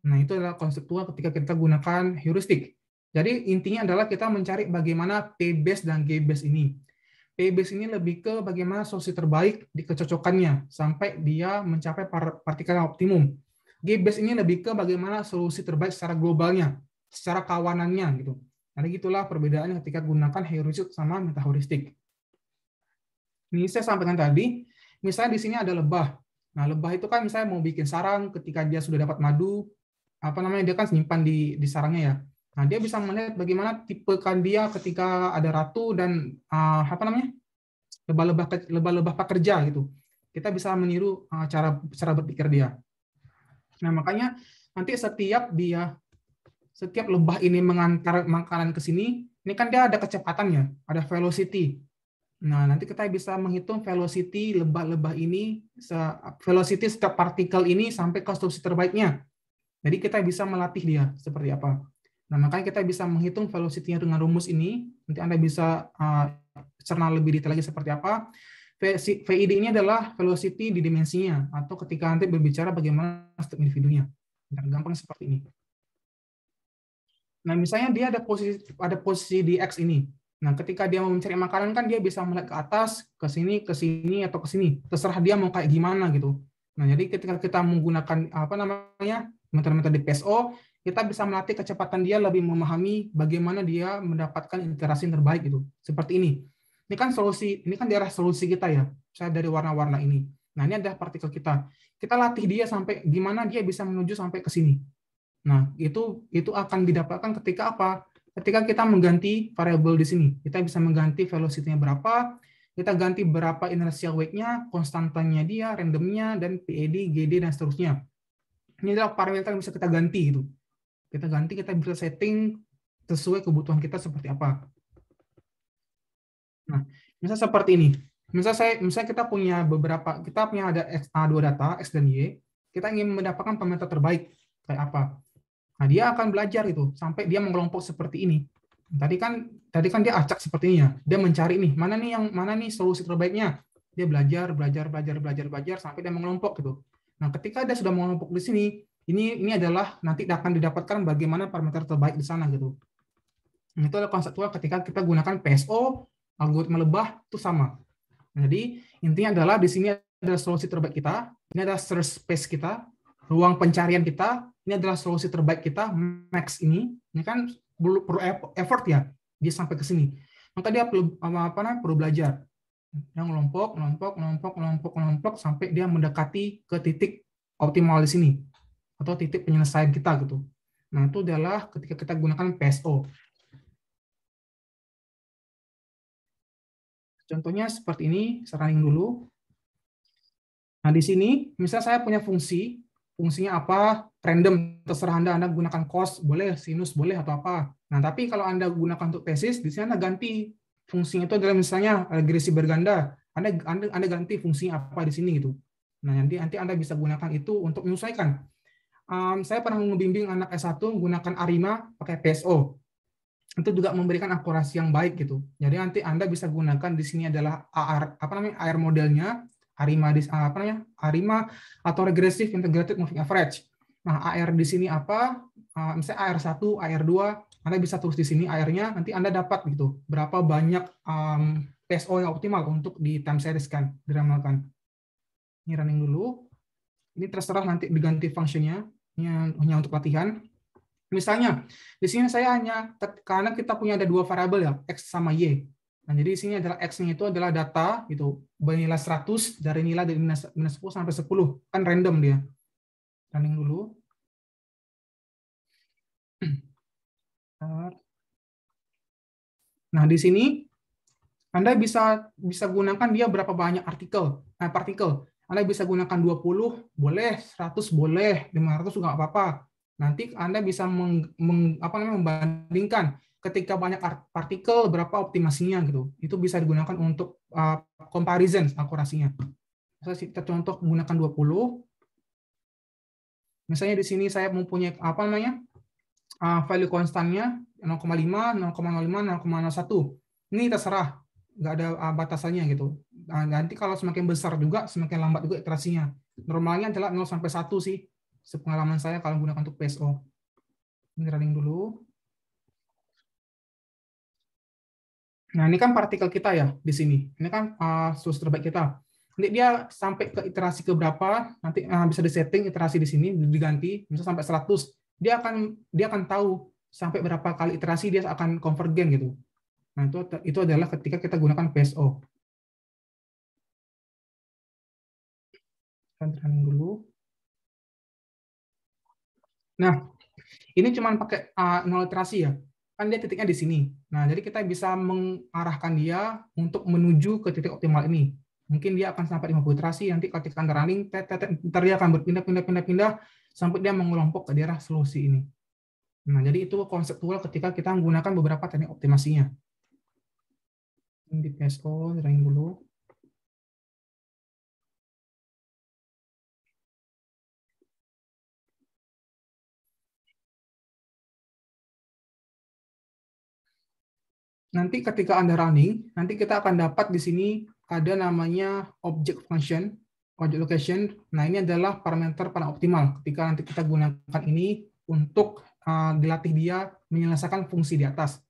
Nah, itu adalah konseptual ketika kita gunakan heuristik. Jadi intinya adalah kita mencari bagaimana P-base dan G-base ini. P-base ini lebih ke bagaimana solusi terbaik di kecocokannya sampai dia mencapai partikel yang optimum. G-base ini lebih ke bagaimana solusi terbaik secara globalnya, secara kawanannya gitu. Jadi gitulah perbedaannya ketika gunakan heuristik sama metaheuristik. Ini saya sampaikan tadi, misalnya di sini ada lebah. Nah, lebah itu kan misalnya mau bikin sarang ketika dia sudah dapat madu, dia kan simpan di sarangnya ya. Nah, dia bisa melihat bagaimana tipe kan dia ketika ada ratu dan lebah-lebah pekerja gitu. Kita bisa meniru cara berpikir dia. Nah, makanya nanti setiap lebah ini mengantar makanan ke sini, ini kan dia ada kecepatannya, ada velocity. Nah, nanti kita bisa menghitung velocity lebah-lebah ini, velocity setiap partikel ini sampai ke solusi terbaiknya. Jadi kita bisa melatih dia seperti apa. Nah, makanya kita bisa menghitung velocity-nya dengan rumus ini. Nanti Anda bisa cerna lebih detail lagi seperti apa. VID ini adalah velocity di dimensinya, atau ketika nanti berbicara bagaimana setiap individunya. Gampang seperti ini. Nah, misalnya dia ada posisi di X ini. Nah, ketika dia mau mencari makanan kan dia bisa melihat ke atas, ke sini, atau ke sini. Terserah dia mau kayak gimana gitu. Nah, jadi ketika kita menggunakan meter-meter di PSO, kita bisa melatih kecepatan dia lebih memahami bagaimana dia mendapatkan iterasi yang terbaik gitu. Seperti ini. Ini kan daerah solusi kita ya. Saya dari warna-warna ini. Nah, ini adalah partikel kita. Kita latih dia sampai gimana dia bisa menuju sampai ke sini. Nah, itu akan didapatkan ketika apa? Ketika kita mengganti variabel di sini. Kita bisa mengganti velocity-nya berapa, kita ganti berapa inertial weight-nya, konstantanya dia, randomnya, dan PED, GD, dan seterusnya. Ini adalah parameter yang bisa kita ganti gitu. Kita bisa setting sesuai kebutuhan kita seperti apa. Nah, misalnya seperti ini. Misalnya kita punya ada dua data, X dan Y. Kita ingin mendapatkan parameter terbaik kayak apa? Nah, dia akan belajar itu sampai dia mengelompok seperti ini. Tadi kan dia acak seperti ini ya. Dia mencari nih, mana nih solusi terbaiknya. Dia belajar sampai dia mengelompok gitu. Nah, ketika dia sudah mengelompok di sini, ini adalah nanti akan didapatkan bagaimana parameter terbaik di sana gitu. Nah, itu adalah konseptual ketika kita gunakan PSO, algoritma lebah itu sama. Nah, jadi intinya adalah di sini adalah solusi terbaik kita, ini adalah search space kita, ruang pencarian kita, ini adalah solusi terbaik kita, max ini kan perlu effort ya, dia sampai ke sini. Maka dia perlu belajar. Dia ngelompok sampai dia mendekati ke titik optimal di sini atau titik penyelesaian kita gitu. Nah, itu adalah ketika kita gunakan PSO. Contohnya seperti ini, saya running dulu. Nah, di sini misalnya saya punya fungsinya apa, random, terserah Anda gunakan cos, boleh, sinus, boleh, atau apa. Nah, tapi kalau Anda gunakan untuk tesis, di sini Anda ganti fungsinya itu adalah misalnya regresi berganda. Anda ganti fungsinya apa di sini gitu. Nah, nanti Anda bisa gunakan itu untuk menyesuaikan. Saya pernah membimbing anak S1 menggunakan ARIMA pakai PSO. Itu juga memberikan akurasi yang baik gitu. Jadi nanti Anda bisa gunakan di sini adalah AR modelnya, ARIMA atau Regressive Integrated Moving Average. Nah, AR di sini apa? Misalnya AR1, AR2, Anda bisa tulis di sini AR-nya, nanti Anda dapat gitu berapa banyak PSO yang optimal untuk di time series kan, diramalkan. Ini running dulu. Ini terserah nanti diganti fungsinya, ini hanya untuk latihan. Misalnya, di sini saya karena kita punya ada dua variabel ya, X sama Y. Nah, jadi di sini adalah X-nya itu adalah data, gitu, nilai 100 dari nilai dari minus 10 sampai 10. Kan random dia. Running dulu. Nah, di sini Anda bisa gunakan dia berapa banyak partikel. Anda bisa gunakan 20, boleh, 100 boleh, 500 juga nggak apa-apa. Nanti Anda bisa membandingkan ketika banyak partikel berapa optimasinya gitu. Itu bisa digunakan untuk comparison akurasinya. Kita contoh menggunakan 20. Misalnya di sini saya mempunyai value konstannya 0,5, 0,05, 0,01. Ini terserah, nggak ada batasannya gitu. Nah, nanti kalau semakin besar juga, semakin lambat juga iterasinya. Normalnya adalah 0 sampai 1 sih. Sepengalaman saya kalau menggunakan untuk PSO. Ini running dulu. Nah, ini kan partikel kita ya di sini. Ini kan solusi terbaik kita. Nanti dia sampai ke iterasi ke berapa, nanti bisa disetting iterasi di sini, diganti, misalnya sampai 100. Dia akan tahu sampai berapa kali iterasi dia akan konvergen gitu. Nah, itu adalah ketika kita gunakan PSO. Running dulu. Nah, ini cuma pakai 0 iterasi ya. Kan dia titiknya di sini. Nah, jadi kita bisa mengarahkan dia untuk menuju ke titik optimal ini. Mungkin dia akan sampai 50 iterasi, nanti ketika Anda running, ntar dia akan berpindah sampai dia mengelompok ke daerah solusi ini. Nah, jadi itu konseptual ketika kita menggunakan beberapa teknik optimasinya. Ini di PSO, running dulu. Nanti ketika Anda running, nanti kita akan dapat di sini ada namanya object function, object location. Nah, ini adalah parameter paling optimal ketika nanti kita gunakan ini untuk dilatih dia menyelesaikan fungsi di atas.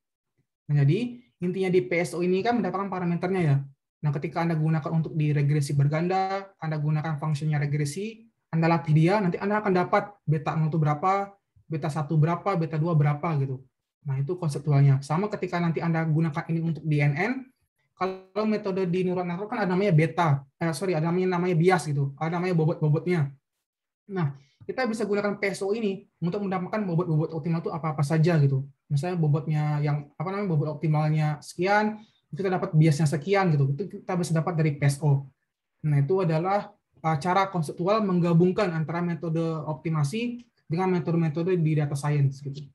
Nah, jadi intinya di PSO ini kan mendapatkan parameternya ya. Nah, ketika Anda gunakan untuk di regresi berganda, Anda gunakan fungsinya regresi, Anda latih dia, nanti Anda akan dapat beta 0 itu berapa, beta 1 berapa, beta 2 berapa gitu. Nah, itu konseptualnya. Sama ketika nanti Anda gunakan ini untuk di NN, kalau metode di neural network kan ada namanya ada namanya bias gitu, ada namanya bobot-bobotnya. Nah, kita bisa gunakan PSO ini untuk mendapatkan bobot-bobot optimal itu apa-apa saja gitu. Misalnya bobotnya yang bobot optimalnya sekian, kita dapat biasnya sekian gitu. Itu kita bisa dapat dari PSO. Nah, itu adalah cara konseptual menggabungkan antara metode optimasi dengan metode-metode di data science gitu.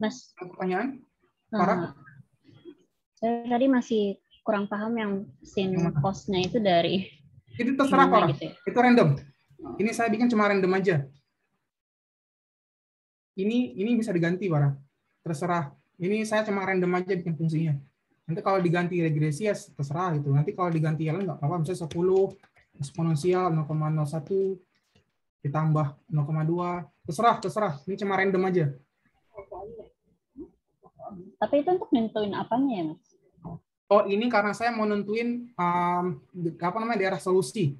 Mas, pertanyaan? Saya tadi masih kurang paham yang sin cos-nya itu dari itu terserah Farah. Gitu ya? Itu random. Ini saya bikin cuma random aja. Ini bisa diganti, Bara. Terserah. Ini saya cuma random aja bikin fungsinya. Nanti kalau diganti regresi ya terserah gitu. Nanti kalau diganti yang lain nggak apa-apa. Misalnya 10 eksponensial 0,01 ditambah 0,2. Terserah. Ini cuma random aja. Tapi itu untuk nentuin apanya ya, Mas? Oh, ini karena saya mau nentuin daerah solusi.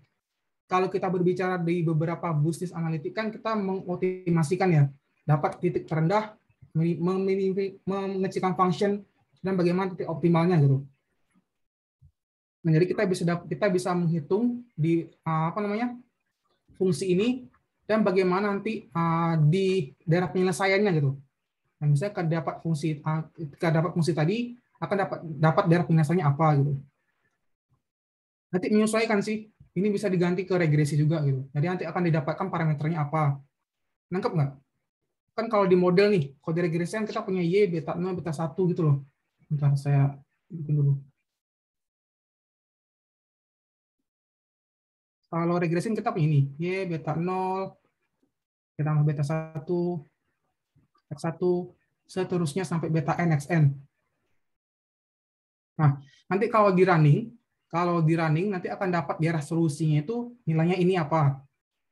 Kalau kita berbicara di beberapa bisnis analitik kan kita mengoptimasikan ya, dapat titik terendah, mengecilkan function dan bagaimana titik optimalnya gitu. Nah, jadi kita bisa menghitung di fungsi ini dan bagaimana nanti di daerah penyelesaiannya gitu. Nah, misalnya ketika dapat fungsi tadi akan dapat daerah penyelesaiannya apa gitu. Nanti menyesuaikan sih. Ini bisa diganti ke regresi juga gitu. Jadi nanti akan didapatkan parameternya apa. Nangkep nggak? Kan kalau di model nih, kalau di regresi kan kita punya Y, beta 0, beta 1 gitu loh. Bentar, saya bikin dulu. Kalau regresi kita punya ini, Y, beta 0, ditambah beta 1, X1, seterusnya sampai beta N, XN. Nah, nanti kalau di running nanti akan dapat daerah solusinya itu nilainya ini apa,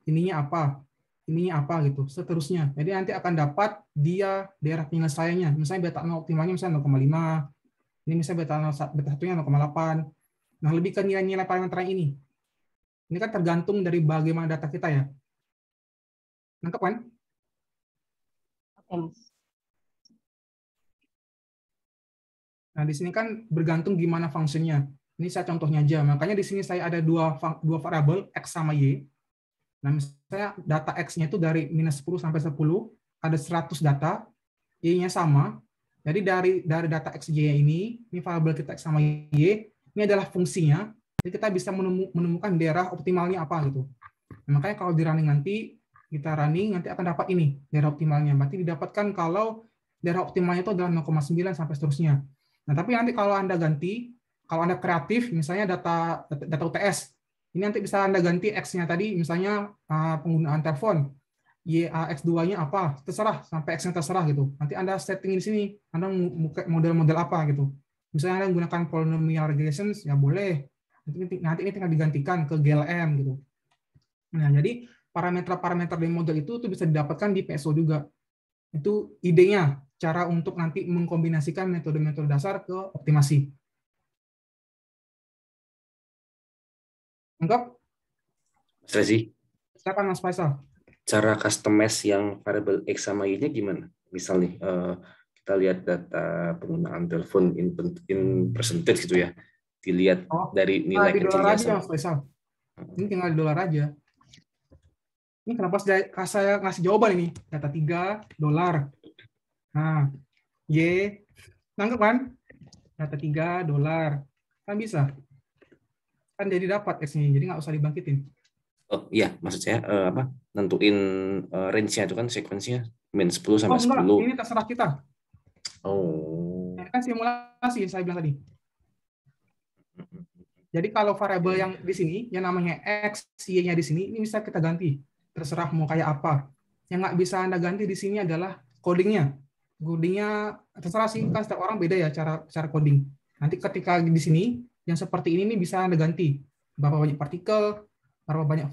ininya apa gitu, seterusnya. Jadi nanti akan dapat dia daerah penyelesaiannya. Misalnya beta 0 optimalnya misalnya 0,5, ini misalnya beta 1-nya 0,8. Nah, lebih ke nilai-nilai parameter ini. Ini kan tergantung dari bagaimana data kita ya. Nangkep kan? Oke, Mas. Nah, di sini kan bergantung gimana fungsinya. Ini saya contohnya aja. Makanya di sini saya ada dua variabel, X sama Y. Nah, misalnya data X-nya itu dari -10 sampai 10, ada 100 data, Y-nya sama. Jadi dari data X, Y ini variabel kita X sama Y, ini adalah fungsinya. Jadi kita bisa menemukan daerah optimalnya apa gitu. Nah, makanya kalau di running nanti, kita running nanti akan dapat ini, daerah optimalnya. Berarti didapatkan kalau daerah optimalnya itu adalah 0,9 sampai seterusnya. Nah, tapi nanti kalau Anda ganti, kalau Anda kreatif, misalnya data UTS, ini nanti bisa Anda ganti X-nya tadi, misalnya penggunaan telepon, X2-nya apa, terserah, sampai X-nya terserah gitu. Nanti Anda setting di sini, Anda model-model apa gitu. Misalnya Anda menggunakan polynomial regression, ya boleh. Nanti ini tinggal digantikan ke GLM gitu. Nah, jadi parameter-parameter dari model itu bisa didapatkan di PSO juga. Itu idenya, cara untuk nanti mengkombinasikan metode-metode dasar ke optimasi. Enggak? Mas Rezi, Silakan Mas Faisal. cara customize yang variabel X sama Y-nya gimana? Misal nih, kita lihat data penggunaan telepon in percentage gitu ya. Dilihat dari nilai di dolar aja, kecilnya. Mas Faisal. Ini tinggal di dolar aja. Ini kenapa saya ngasih jawaban ini? Data 3 dolar. Nah, Y, nangkep kan? Data 3 dolar. Kan bisa. Kan jadi dapat X-nya, jadi nggak usah dibangkitin. Oh iya, maksud saya nentuin range-nya itu kan sekuensinya -10 sampai 10. Enggak, ini terserah kita. Oh. Ini kan simulasi saya bilang tadi. Jadi kalau variabel yang di sini, yang namanya X, Y-nya di sini, ini bisa kita ganti. Terserah mau kayak apa. Yang nggak bisa Anda ganti di sini adalah codingnya. Codingnya terserah sih, kan setiap orang beda ya cara coding. Nanti ketika di sini, yang seperti ini bisa Anda ganti. Berapa banyak partikel, berapa banyak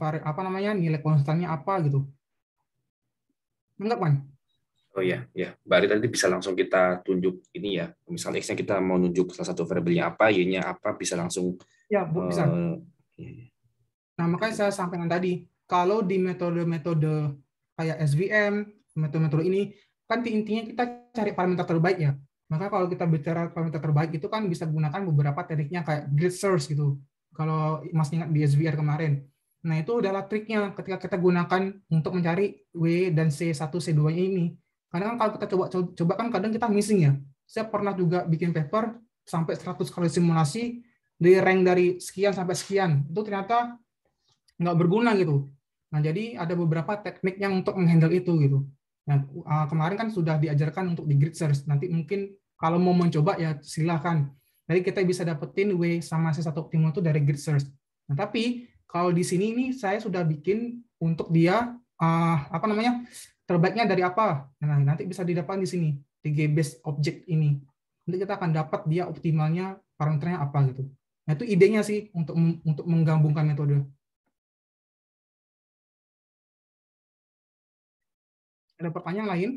nilai konstannya apa gitu. Enggak kan? Oh iya, ya. Berarti tadi bisa langsung kita tunjuk ini ya. Misalnya X-nya kita mau nunjuk salah satu variabelnya apa, Y-nya apa, bisa langsung. Ya, bisa. Nah, makanya saya sampaikan tadi, kalau di metode-metode kayak SVM, metode-metode ini, kan intinya kita cari parameter terbaik ya. Maka kalau kita bicara parameter terbaik itu kan bisa gunakan beberapa tekniknya kayak grid search gitu. Kalau Mas ingat di SVR kemarin. Nah, itu adalah triknya ketika kita gunakan untuk mencari W dan C1, C2-nya ini. Karena kan kalau kita coba kan kadang kita missing ya. Saya pernah juga bikin paper sampai 100 kali simulasi di rank dari sekian sampai sekian. Itu ternyata nggak berguna gitu. Nah, jadi ada beberapa teknik yang untuk menghandle itu gitu. Nah, kemarin kan sudah diajarkan untuk di grid search. Nanti mungkin kalau mau mencoba ya silakan. Jadi kita bisa dapetin W sama C1 optimal itu dari grid search. Nah, tapi Kalau di sini nih saya sudah bikin untuk dia apa namanya terbaiknya dari apa. Nah, nanti bisa didapat di sini di GBase object ini. Nanti kita akan dapat dia optimalnya parameternya apa gitu. Nah, itu idenya sih untuk menggabungkan metode. Ada pertanyaan lain?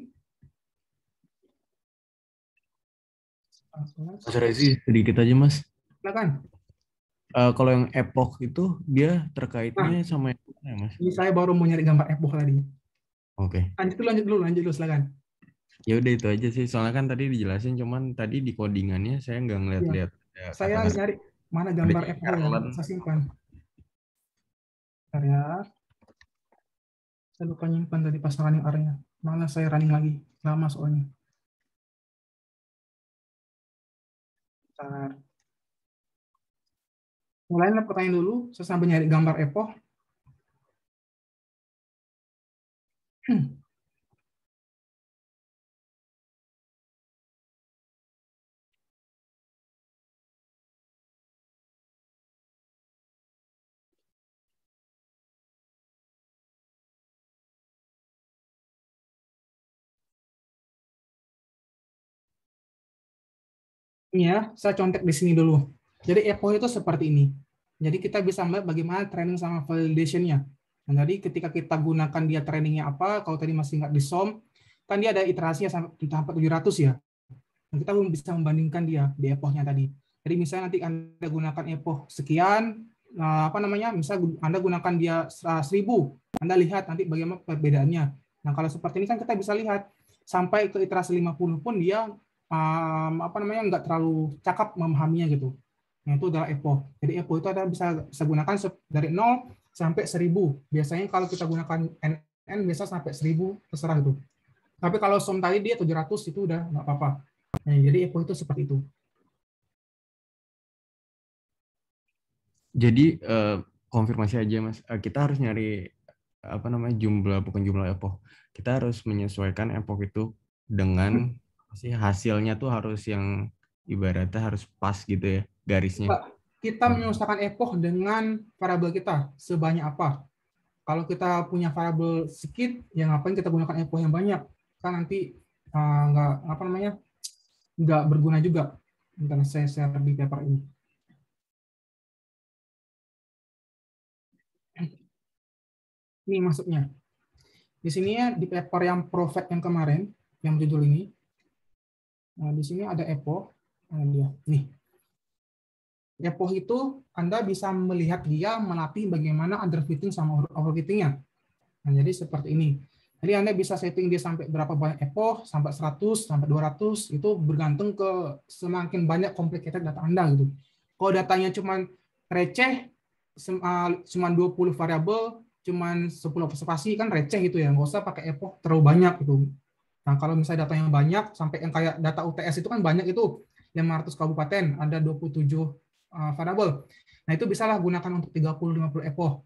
Mas Rezi, sedikit aja Mas. Silakan. Kalau yang epoch itu dia terkaitnya sama yang mana ya Mas? Ini saya baru mau nyari gambar epoch tadi. Oke. Lanjut dulu, silakan. Ya udah itu aja sih. Soalnya kan tadi dijelasin, cuman tadi di codingannya saya nggak ngeliat-liat. Ya, Saya nyari mana gambar epoch yang saya simpan. Bentar ya. Saya lupa nyimpan tadi pas running area. Mana saya running lagi? Lama soalnya. Bentar. Mulai pertanyaan dulu. Saya sambil nyari gambar epoch. Ini ya, saya contek di sini dulu. Jadi epoch itu seperti ini. Jadi kita bisa melihat bagaimana training sama validation-nya. Nah, jadi ketika kita gunakan dia trainingnya apa, kalau tadi masih nggak di SOM, kan dia ada iterasinya sampai 700 ya. Nah, kita bisa membandingkan dia di epoch-nya tadi. Jadi misalnya nanti Anda gunakan epoch sekian, apa namanya, misalnya Anda gunakan dia 1000, Anda lihat nanti bagaimana perbedaannya. Nah, kalau seperti ini kan kita bisa lihat sampai ke iterasi 50 pun dia apa namanya nggak terlalu cakap memahaminya gitu. Nah, itu adalah epoch. Jadi epoch itu ada bisa gunakan dari 0 sampai 1000. Biasanya kalau kita gunakan NN biasa sampai 1000 terserah itu. Tapi kalau SOM tadi dia 700 itu udah nggak apa-apa. Nah, jadi epoch itu seperti itu. Jadi konfirmasi aja Mas, kita harus nyari apa namanya bukan jumlah epoch. Kita harus menyesuaikan epoch itu dengan hasilnya tuh harus yang ibaratnya harus pas gitu ya garisnya. Kita menyesuaikan epoch dengan variabel kita sebanyak apa. Kalau kita punya variabel sedikit, ya ngapain kita gunakan epoch yang banyak? Kan nanti nggak berguna juga. Bentar, saya share di paper ini. Ini masuknya. Di sini ya di paper yang Prophet yang kemarin, yang judul ini. Nah, di sini ada epoch. Nah, dia. Nih. Epoch itu Anda bisa melihat dia melatih bagaimana underfitting sama overfittingnya. Nah, jadi seperti ini. Jadi Anda bisa setting dia sampai berapa banyak epoch, sampai 100, sampai 200, itu bergantung ke semakin banyak complicated data Anda gitu. Kalau datanya cuma receh, cuma 20 variabel, cuma 10 observasi, kan receh gitu ya, nggak usah pakai epoch terlalu banyak gitu. Nah, kalau misalnya datanya banyak, sampai yang kayak data UTS itu kan banyak itu, 500 kabupaten, ada 27 variabel. Nah, itu bisalah gunakan untuk 30-50 epoch.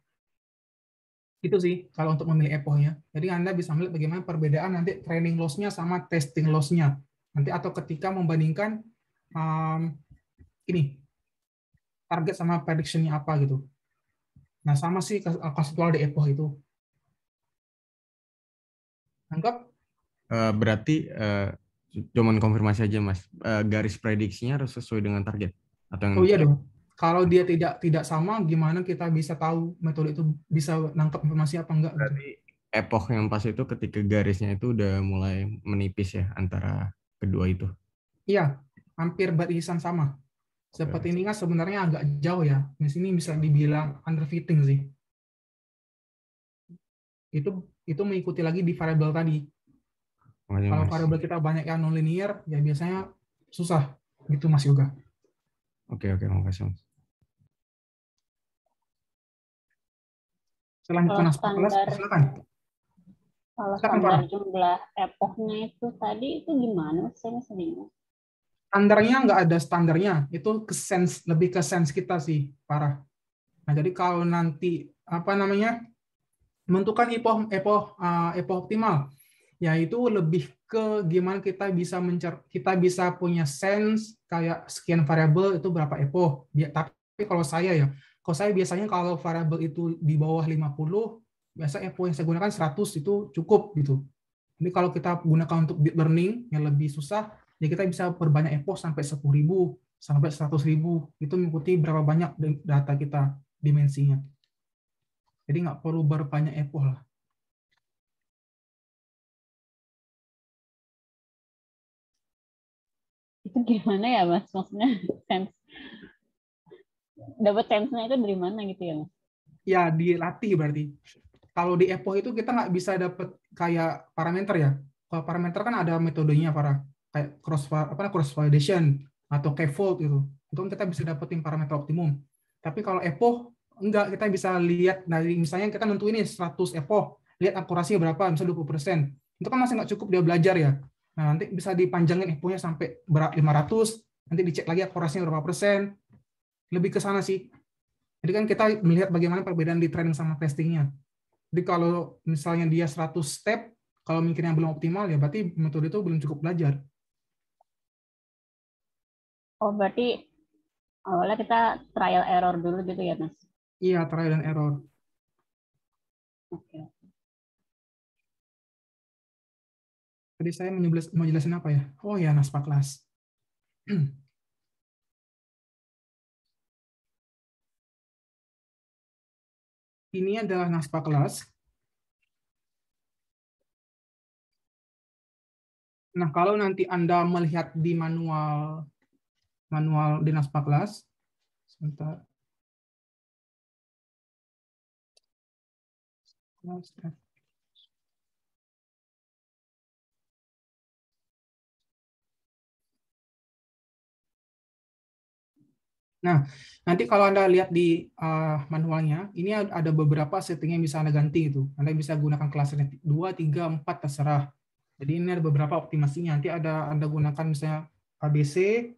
Itu sih kalau untuk memilih epochnya. Jadi Anda bisa melihat bagaimana perbedaan nanti training loss-nya sama testing loss-nya. Nanti atau ketika membandingkan ini target sama prediction-nya apa gitu. Nah, sama sih konseptual di epoch itu. Anggap? Berarti cuman konfirmasi aja Mas. Garis prediksinya harus sesuai dengan target atau yang... Oh iya dong. Kalau dia tidak sama, gimana kita bisa tahu metode itu bisa nangkap informasi apa enggak? Berarti epoch yang pas itu ketika garisnya itu udah mulai menipis ya antara kedua itu. Iya, hampir barisan sama. Seperti ini kan sebenarnya agak jauh ya. Di sini bisa dibilang underfitting sih. Itu mengikuti lagi di variabel tadi. Kalau variabel kita banyak yang nonlinear, ya biasanya susah. Gitu Mas Yoga. Oke, makasih Mas. Kalau standar jumlah epochnya itu tadi itu gimana? Saya masih bingung. Standarnya nggak ada standarnya, itu lebih ke sense kita sih, parah. Nah, jadi kalau nanti menentukan epoch optimal, yaitu lebih ke gimana kita bisa punya sense kayak sekian variabel itu berapa epoch. Tapi kalau saya ya Kalau saya biasanya kalau variabel itu di bawah 50, biasa EPO yang saya gunakan 100 itu cukup gitu. Jadi kalau kita gunakan untuk deep learning yang lebih susah, ya kita bisa perbanyak EPO sampai 10.000 sampai 100.000. Itu mengikuti berapa banyak data kita dimensinya. Jadi nggak perlu berbanyak EPO lah. Itu gimana ya Mas? Maksudnya dapat sense-nya itu dari mana gitu ya Mas? Ya dilatih berarti. Kalau di EPO itu kita nggak bisa dapat kayak parameter ya. Kalau parameter kan ada metodenya kayak cross validation atau k-fold gitu. Itu kan kita bisa dapetin parameter optimum. Tapi kalau EPO enggak, kita bisa lihat dari misalnya kita nentuin ini 100 EPO, lihat akurasinya berapa, misalnya 20%. Itu kan masih nggak cukup dia belajar ya. Nah, nanti bisa dipanjangin EPO-nya sampai 500, nanti dicek lagi akurasinya berapa persen. Lebih ke sana sih. Jadi kan kita melihat bagaimana perbedaan di training sama testingnya. Jadi kalau misalnya dia 100 step, kalau mikirnya belum optimal, ya berarti metode itu belum cukup belajar. Oh, berarti awalnya kita trial error dulu gitu ya, Mas? Iya, trial and error. Oke. Tadi saya mau jelasin apa ya? Oh ya, NASPA kelas. Ini adalah NASPA kelas. Nah, kalau nanti Anda melihat di manual di NASPA kelas, sebentar. Nah, nanti kalau Anda lihat di manualnya, ini ada beberapa setting yang bisa Anda ganti itu. Anda bisa gunakan kelasnya 2, 3, 4, terserah. Jadi ini ada beberapa optimasinya. Nanti Anda gunakan misalnya ABC,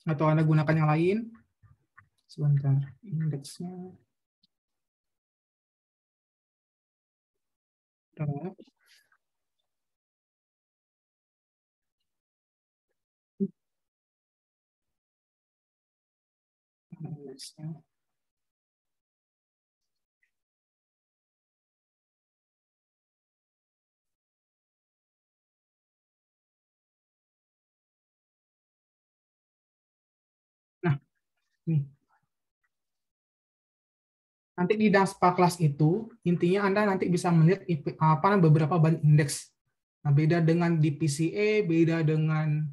atau Anda gunakan yang lain. Sebentar, indeksnya. Nah, ini. Nanti di NASPA kelas itu, intinya Anda nanti bisa melihat beberapa banyak indeks. Nah, beda dengan di PCA, beda dengan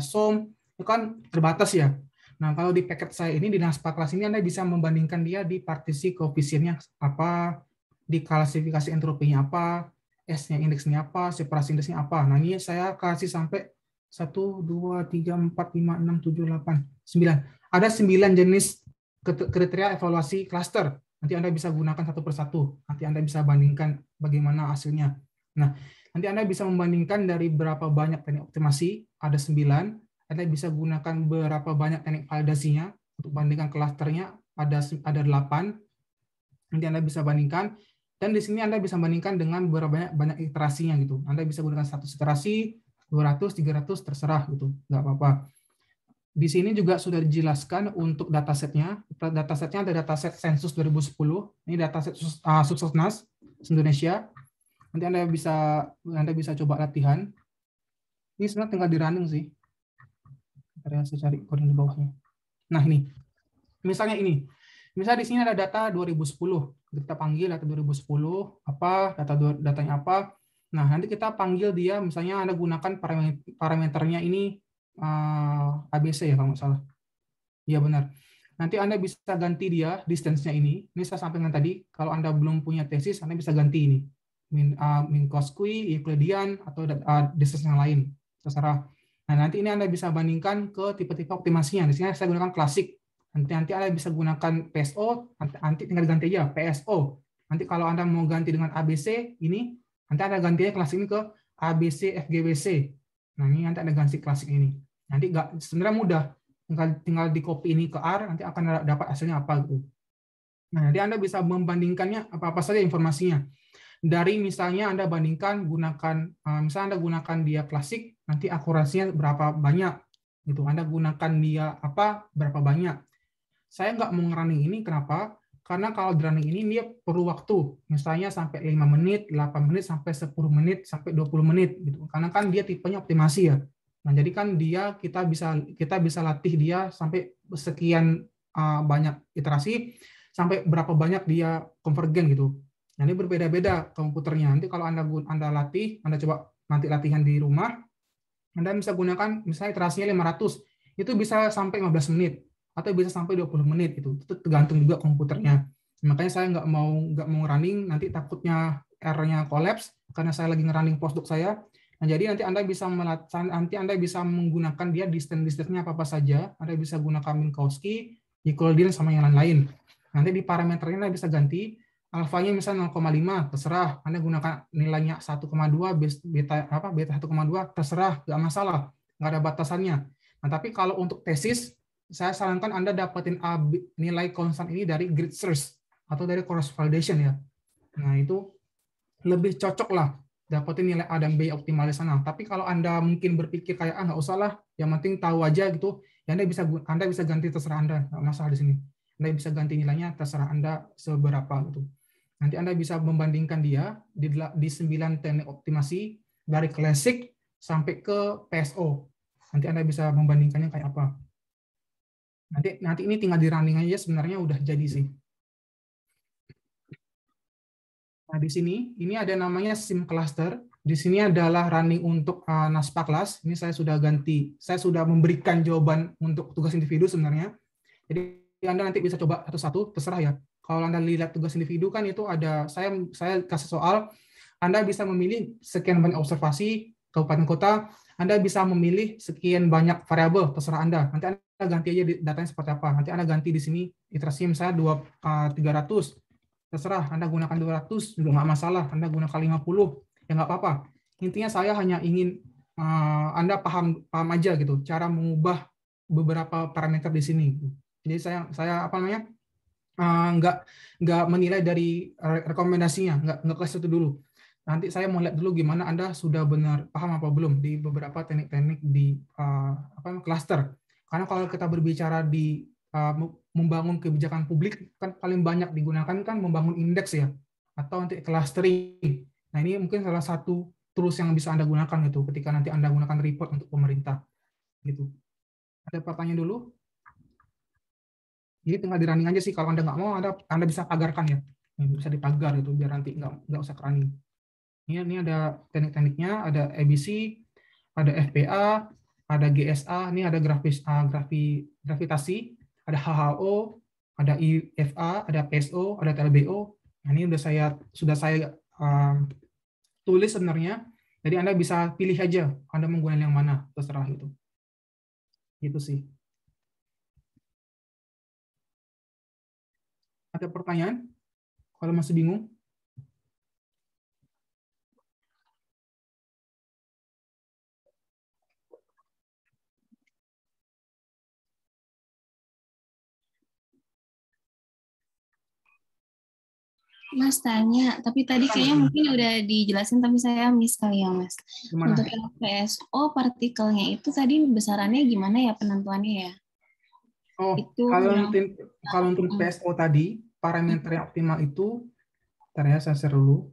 SOM, itu kan terbatas ya. Nah, kalau di paket saya ini, di NASPA kelas ini Anda bisa membandingkan dia di partisi koefisiennya apa, di klasifikasi entropinya apa, S-nya indeksnya apa, separasi indeksnya apa. Nah, ini saya kasih sampai 1, 2, 3, 4, 5, 6, 7, 8, 9. Ada 9 jenis kriteria evaluasi cluster. Nanti Anda bisa gunakan satu persatu. Nanti Anda bisa bandingkan bagaimana hasilnya. Nah, nanti Anda bisa membandingkan dari berapa banyak teknik optimasi, ada 9. Anda bisa gunakan berapa banyak teknik validasinya, untuk bandingkan klasternya, ada 8. Nanti Anda bisa bandingkan. Dan di sini Anda bisa bandingkan dengan berapa banyak iterasinya gitu. Anda bisa gunakan 100 iterasi, 200, 300, terserah gitu. Nggak apa-apa. Di sini juga sudah dijelaskan untuk datasetnya. Datasetnya ada dataset sensus 2010. Ini dataset Suksesnas Indonesia. Nanti Anda bisa coba latihan. Ini sebenarnya tinggal di running sih. Saya cari coding di bawahnya. Nah ini, misalnya ini. Misalnya di sini ada data 2010. Kita panggil data 2010 apa, datanya apa. Nah nanti kita panggil dia. Misalnya Anda gunakan parameternya ini. ABC ya kalau nggak salah. Iya benar. Nanti Anda bisa ganti dia distance-nya ini. Ini saya sampaikan tadi, kalau Anda belum punya tesis, Anda bisa ganti ini. Minkowski, Euclidean, atau distance yang lain. Terserah. Nah, nanti ini Anda bisa bandingkan ke tipe-tipe optimasinya. Di sini saya gunakan klasik. Nanti Anda bisa gunakan PSO, nanti tinggal ganti aja PSO. Nanti kalau Anda mau ganti dengan ABC, ini, nanti Anda gantinya klasik ini ke ABC FGWC. Nah, ini nanti Anda ganti klasik ini. Nanti sebenarnya mudah, tinggal di copy ini ke R, nanti akan dapat hasilnya apa gitu. Nah, nanti Anda bisa membandingkannya apa saja informasinya. Dari misalnya Anda bandingkan misalnya Anda gunakan dia klasik, nanti akurasinya berapa banyak gitu. Anda gunakan dia apa berapa banyak. saya nggak mau ngerunning ini, kenapa? Karena kalau di running ini dia perlu waktu, misalnya sampai 5 menit, 8 menit, sampai 10 menit, sampai 20 menit gitu. Karena kan dia tipenya optimasi ya. Nah, jadi kan kita bisa latih dia sampai sekian banyak iterasi, sampai berapa banyak dia konvergen gitu. Nah, ini berbeda-beda komputernya. Nanti kalau Anda latih, Anda coba nanti latihan di rumah, Anda bisa gunakan misalnya iterasinya 500, itu bisa sampai 15 menit. Atau bisa sampai 20 menit gitu. Itu tergantung juga komputernya. Makanya saya nggak mau running, nanti takutnya R-nya collapse karena saya lagi ngerunning postdoc saya. Nah, jadi nanti Anda bisa menggunakan dia distance-nya apa saja. Anda bisa gunakan Minkowski, Euclidean sama yang lain-lain. Nanti di parameternya Anda bisa ganti alfanya misalnya 0,5, terserah. Anda gunakan nilainya 1,2, beta 1,2, terserah, nggak masalah, nggak ada batasannya. Nah, tapi kalau untuk tesis, saya sarankan Anda dapetin nilai konstan ini dari grid search atau dari cross validation ya. Nah, itu lebih cocok lah dapetin nilai A dan B optimal di sana. Tapi kalau Anda mungkin berpikir kayak nggak usah lah, yang penting tahu aja gitu, ya Anda bisa ganti terserah Anda, nggak masalah di sini. Anda bisa ganti nilainya terserah Anda seberapa gitu. Nanti Anda bisa membandingkan dia di 9 teknik optimasi dari classic sampai ke PSO. Nanti Anda bisa membandingkannya kayak apa. Nanti ini tinggal di running aja, sebenarnya udah jadi sih. Nah, di sini ini ada namanya sim cluster. Di sini adalah running untuk NASPA class. Ini saya sudah ganti. Saya sudah memberikan jawaban untuk tugas individu sebenarnya. Jadi Anda nanti bisa coba satu-satu, terserah ya. Kalau Anda lihat tugas individu kan itu ada saya kasih soal, Anda bisa memilih sekian banyak observasi kabupaten kota, Anda bisa memilih sekian banyak variabel, terserah Anda. Nanti Anda ganti aja datanya seperti apa. Nanti Anda ganti di sini iterasi misalnya 300. Terserah, Anda gunakan 200 juga nggak masalah. Anda gunakan 50, ya nggak apa-apa. Intinya saya hanya ingin Anda paham aja gitu, cara mengubah beberapa parameter di sini. Jadi saya nggak menilai dari rekomendasinya, nggak ke situ dulu. Nanti saya mau lihat dulu gimana Anda sudah benar paham apa belum di beberapa teknik-teknik di cluster. Karena kalau kita berbicara di membangun kebijakan publik, kan paling banyak digunakan kan membangun indeks ya, atau nanti clustering. Nah, ini mungkin salah satu tools yang bisa Anda gunakan gitu ketika nanti Anda gunakan report untuk pemerintah. Gitu. Ada pertanyaan dulu? Jadi tinggal di running aja sih, kalau Anda nggak mau, Anda bisa pagarkan ya. Bisa dipagar itu biar nanti nggak usah running. Ini ada teknik-tekniknya, ada ABC, ada FPA, ada GSA, ini ada gravitasi, ada HHO, ada IFA, ada PSO, ada TLBO. Nah, ini sudah saya tulis sebenarnya. Jadi Anda bisa pilih aja Anda menggunakan yang mana, terserah itu. Gitu sih. Ada pertanyaan? Kalau masih bingung? Mas tanya, tapi tadi kayaknya mungkin udah dijelasin, tapi saya miss kali ya, Mas. Gimana? Untuk yang PSO partikelnya itu tadi besarannya gimana ya penentuannya ya? Oh, itu kalau untuk PSO tadi, parameter yang optimal itu, bentar ya, saya share dulu.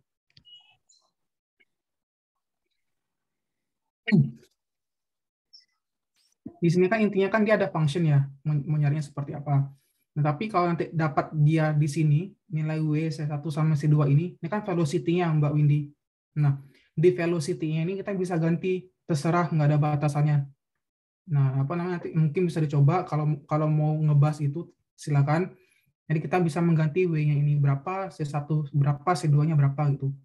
Di sini kan intinya kan dia ada function ya, mau nyarinya seperti apa. Nah, tapi kalau nanti dapat dia di sini, nilai W, C1 sama C2 ini kan velocity-nya Mbak Windy. Nah, di velocity-nya ini kita bisa ganti, terserah, nggak ada batasannya. Nah, nanti mungkin bisa dicoba, kalau mau ngebahas itu, silakan. Jadi kita bisa mengganti W-nya ini berapa, C1 berapa, C2-nya berapa gitu.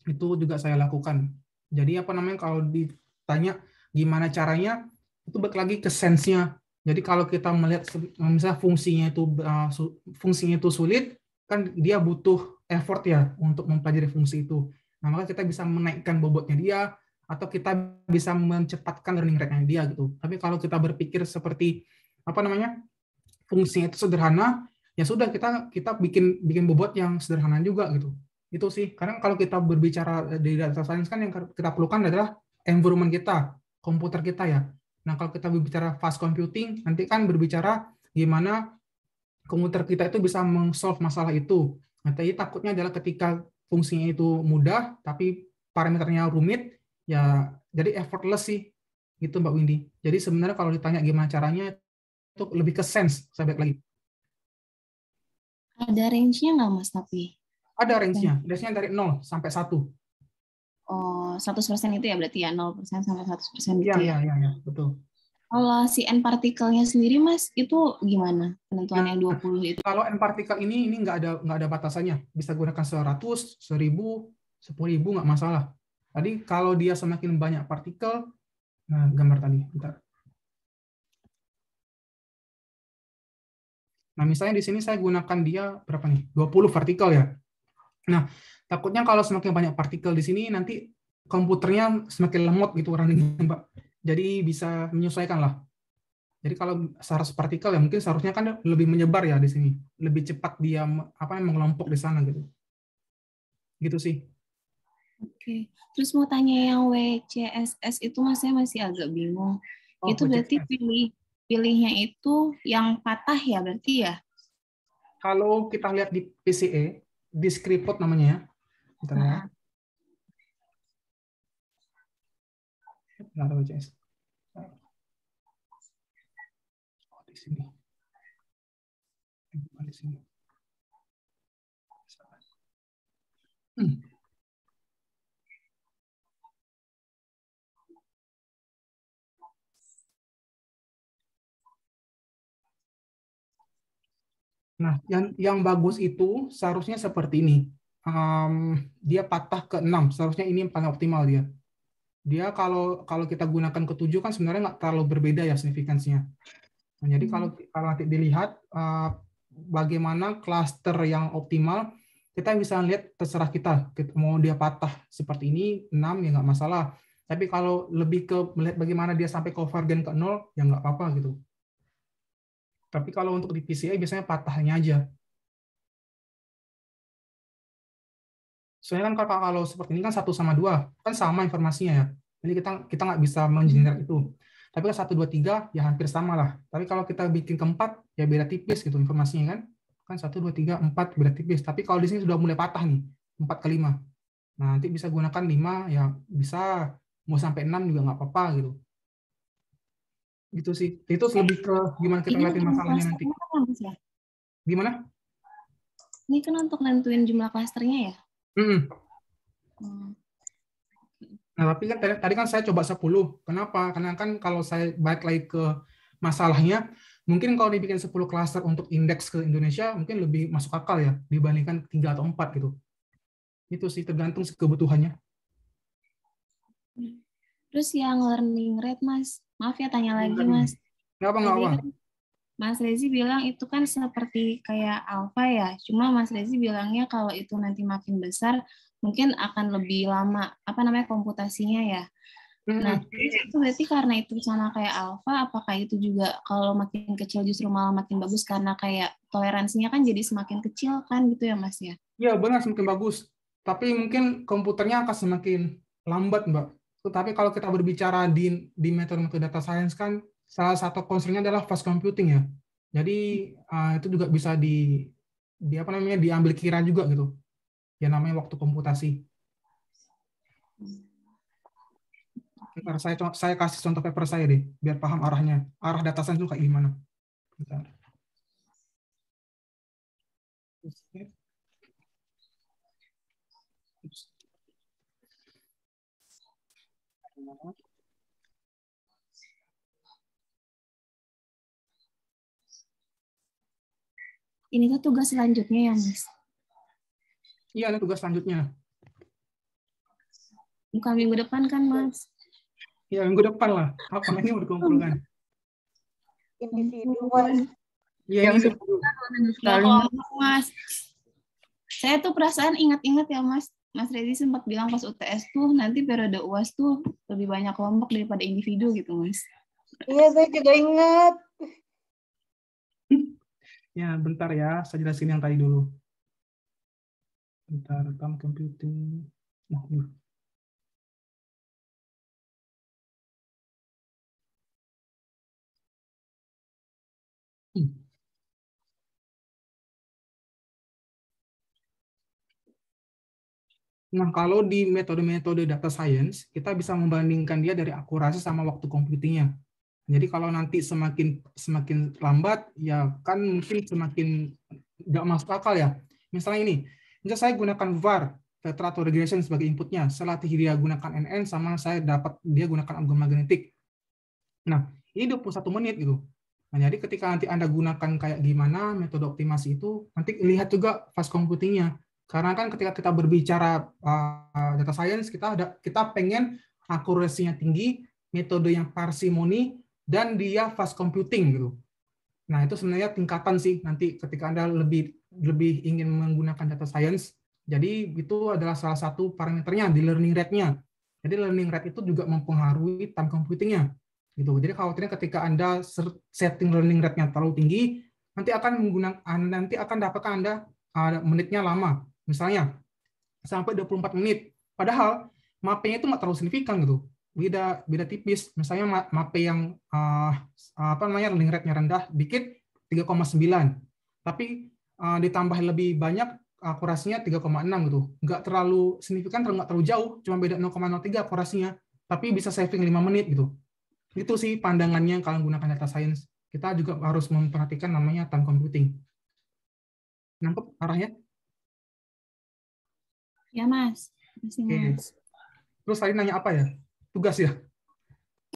Itu juga saya lakukan. Jadi kalau ditanya gimana caranya, itu balik lagi ke sense-nya. Jadi kalau kita melihat misalnya fungsinya itu sulit, kan dia butuh effort ya untuk mempelajari fungsi itu. Nah, maka kita bisa menaikkan bobotnya dia, atau kita bisa mencepatkan learning rate-nya dia gitu. Tapi kalau kita berpikir seperti fungsinya itu sederhana, ya sudah kita bikin bobot yang sederhana juga gitu. Itu sih. Karena kalau kita berbicara di data science kan yang kita perlukan adalah environment kita, komputer kita ya. Nah, kalau kita berbicara fast computing, nanti kan berbicara gimana komputer kita itu bisa meng-solve masalah itu. Nah, tapi takutnya adalah ketika fungsinya itu mudah, tapi parameternya rumit, ya jadi effortless sih, gitu Mbak Windy. Jadi sebenarnya kalau ditanya gimana caranya, itu lebih ke sense, saya balik lagi. Ada range-nya nggak, Mas, tapi? Ada range-nya dari 0 sampai 1. Oh, 100% itu ya berarti ya, 0% sampai 100% gitu Iya, ya? iya, betul. Kalau si N partikelnya sendiri, Mas, itu gimana penentuan yang 20 itu? Kalau N partikel ini nggak ada batasannya. Bisa gunakan 100, 1000, 10.000 nggak masalah. Tadi kalau dia semakin banyak partikel, nah gambar tadi, bentar. Nah, misalnya di sini saya gunakan dia berapa nih? 20 partikel ya. Nah, takutnya kalau semakin banyak partikel di sini nanti komputernya semakin lemot gitu runningnya, Mbak. Jadi bisa menyesuaikan lah. Jadi kalau 100 partikel ya mungkin seharusnya kan lebih menyebar ya di sini. Lebih cepat dia mengelompok di sana gitu. Gitu sih. Oke. Terus mau tanya yang WCSS itu, Mas, saya masih agak bingung. Oh, Itu berarti WCSS. pilihnya itu yang patah ya berarti ya? Kalau kita lihat di PCE, discrete plot namanya ya. Bentar ya. Nggak ada WCS. Oh, di sini. Bukan di sini. Nah, yang bagus itu seharusnya seperti ini. Dia patah ke 6, seharusnya ini yang paling optimal dia. Dia kalau kita gunakan ke 7 kan sebenarnya nggak terlalu berbeda ya signifikansinya. Nah, jadi kalau nanti dilihat bagaimana klaster yang optimal, kita bisa lihat terserah kita mau dia patah seperti ini 6 ya nggak masalah. Tapi kalau lebih ke melihat bagaimana dia sampai convergen ke 0 ya nggak apa-apa gitu. Tapi kalau untuk di PCA biasanya patahnya aja. Soalnya kan kalau seperti ini kan 1/2 kan sama informasinya ya. Jadi kita nggak bisa mengenerate itu. Tapi kan 1, 2, 3 ya hampir sama lah. Tapi kalau kita bikin keempat ya beda tipis gitu informasinya kan. Kan 1, 2, 3, 4 beda tipis. Tapi kalau di sini sudah mulai patah nih 4 ke 5. Nah, nanti bisa gunakan 5 ya bisa, mau sampai 6 juga nggak apa-apa gitu. Gitu sih. Itu lebih ke gimana kita ngeliatin masalahnya nanti. Gimana? Ini kan untuk nentuin jumlah klasternya ya? Nah, tapi kan tadi kan saya coba 10. Kenapa? Karena kan kalau saya balik lagi ke masalahnya, mungkin kalau dibikin 10 klaster untuk indeks ke Indonesia, mungkin lebih masuk akal ya, dibandingkan 3 atau 4 gitu. Itu sih, tergantung kebutuhannya. Terus yang learning rate, Mas. Maaf ya tanya lagi, Mas. Nggak apa-apa. Kan Mas Rezi bilang itu kan seperti kayak alpha ya. Cuma Mas Rezi bilangnya kalau itu nanti makin besar, mungkin akan lebih lama, komputasinya ya. Nah, itu berarti karena itu sama kayak alpha, apakah itu juga kalau makin kecil justru malah makin bagus karena kayak toleransinya kan jadi semakin kecil kan gitu ya, Mas ya? Iya, benar, semakin bagus. Tapi mungkin komputernya akan semakin lambat, Mbak. Tapi kalau kita berbicara di metode-metode data science kan, salah satu concern-nya adalah fast computing ya. Jadi itu juga bisa diambil kira juga gitu. Ya namanya waktu komputasi. Bentar, saya kasih contoh paper saya deh, biar paham arahnya. Arah data science itu kayak gimana. Bentar. Ini tuh tugas selanjutnya ya, Mas? Iya, ini tugas selanjutnya. Bukan minggu depan kan, Mas? Ya, minggu depan lah. Apa ini udah dikumpulkan? Individu, Mas. Iya, ini sekali, Mas. Saya tuh perasaan ingat-ingat ya, Mas. Mas Rezi sempat bilang pas UTS tuh nanti periode UAS tuh lebih banyak kelompok daripada individu gitu, Mas. Iya, saya juga ingat. Ya, bentar ya. Saya jelasin yang tadi dulu. Bentar, rekam computing. Nah, kalau di metode-metode data science, kita bisa membandingkan dia dari akurasi sama waktu computingnya. Jadi kalau nanti semakin lambat, ya kan mungkin semakin nggak masuk akal ya. Misalnya ini, misal saya gunakan VAR, vector atau regression sebagai inputnya, saya latih dia gunakan NN, sama saya dapat dia gunakan algoritma magnetik. Nah, ini 21 menit gitu. Nah, jadi ketika nanti Anda gunakan kayak gimana metode optimasi itu, nanti lihat juga fast computingnya. Karena kan ketika kita berbicara data science, kita pengen akurasinya tinggi, metode yang parsimoni, dan dia fast computing gitu. Nah, itu sebenarnya tingkatan sih nanti ketika Anda lebih ingin menggunakan data science. Jadi itu adalah salah satu parameternya di learning rate-nya. Jadi learning rate itu juga mempengaruhi time computing-nya. Gitu. Jadi khawatirnya ketika Anda setting learning rate-nya terlalu tinggi, nanti akan dapatkan Anda menitnya lama. Misalnya sampai 24 menit. Padahal mapping itu nggak terlalu signifikan gitu. Beda tipis. Misalnya mapping yang learning rate-nya rendah dikit 3,9. Tapi ditambah lebih banyak akurasinya 3,6 gitu. Nggak terlalu signifikan, nggak terlalu jauh, cuma beda 0,03 akurasinya, tapi bisa saving 5 menit gitu. Itu sih pandangannya kalau menggunakan data science. Kita juga harus memperhatikan namanya time computing. Nangkep arahnya? Ya, Mas. Oke. Terus tadi nanya apa ya? Tugas ya?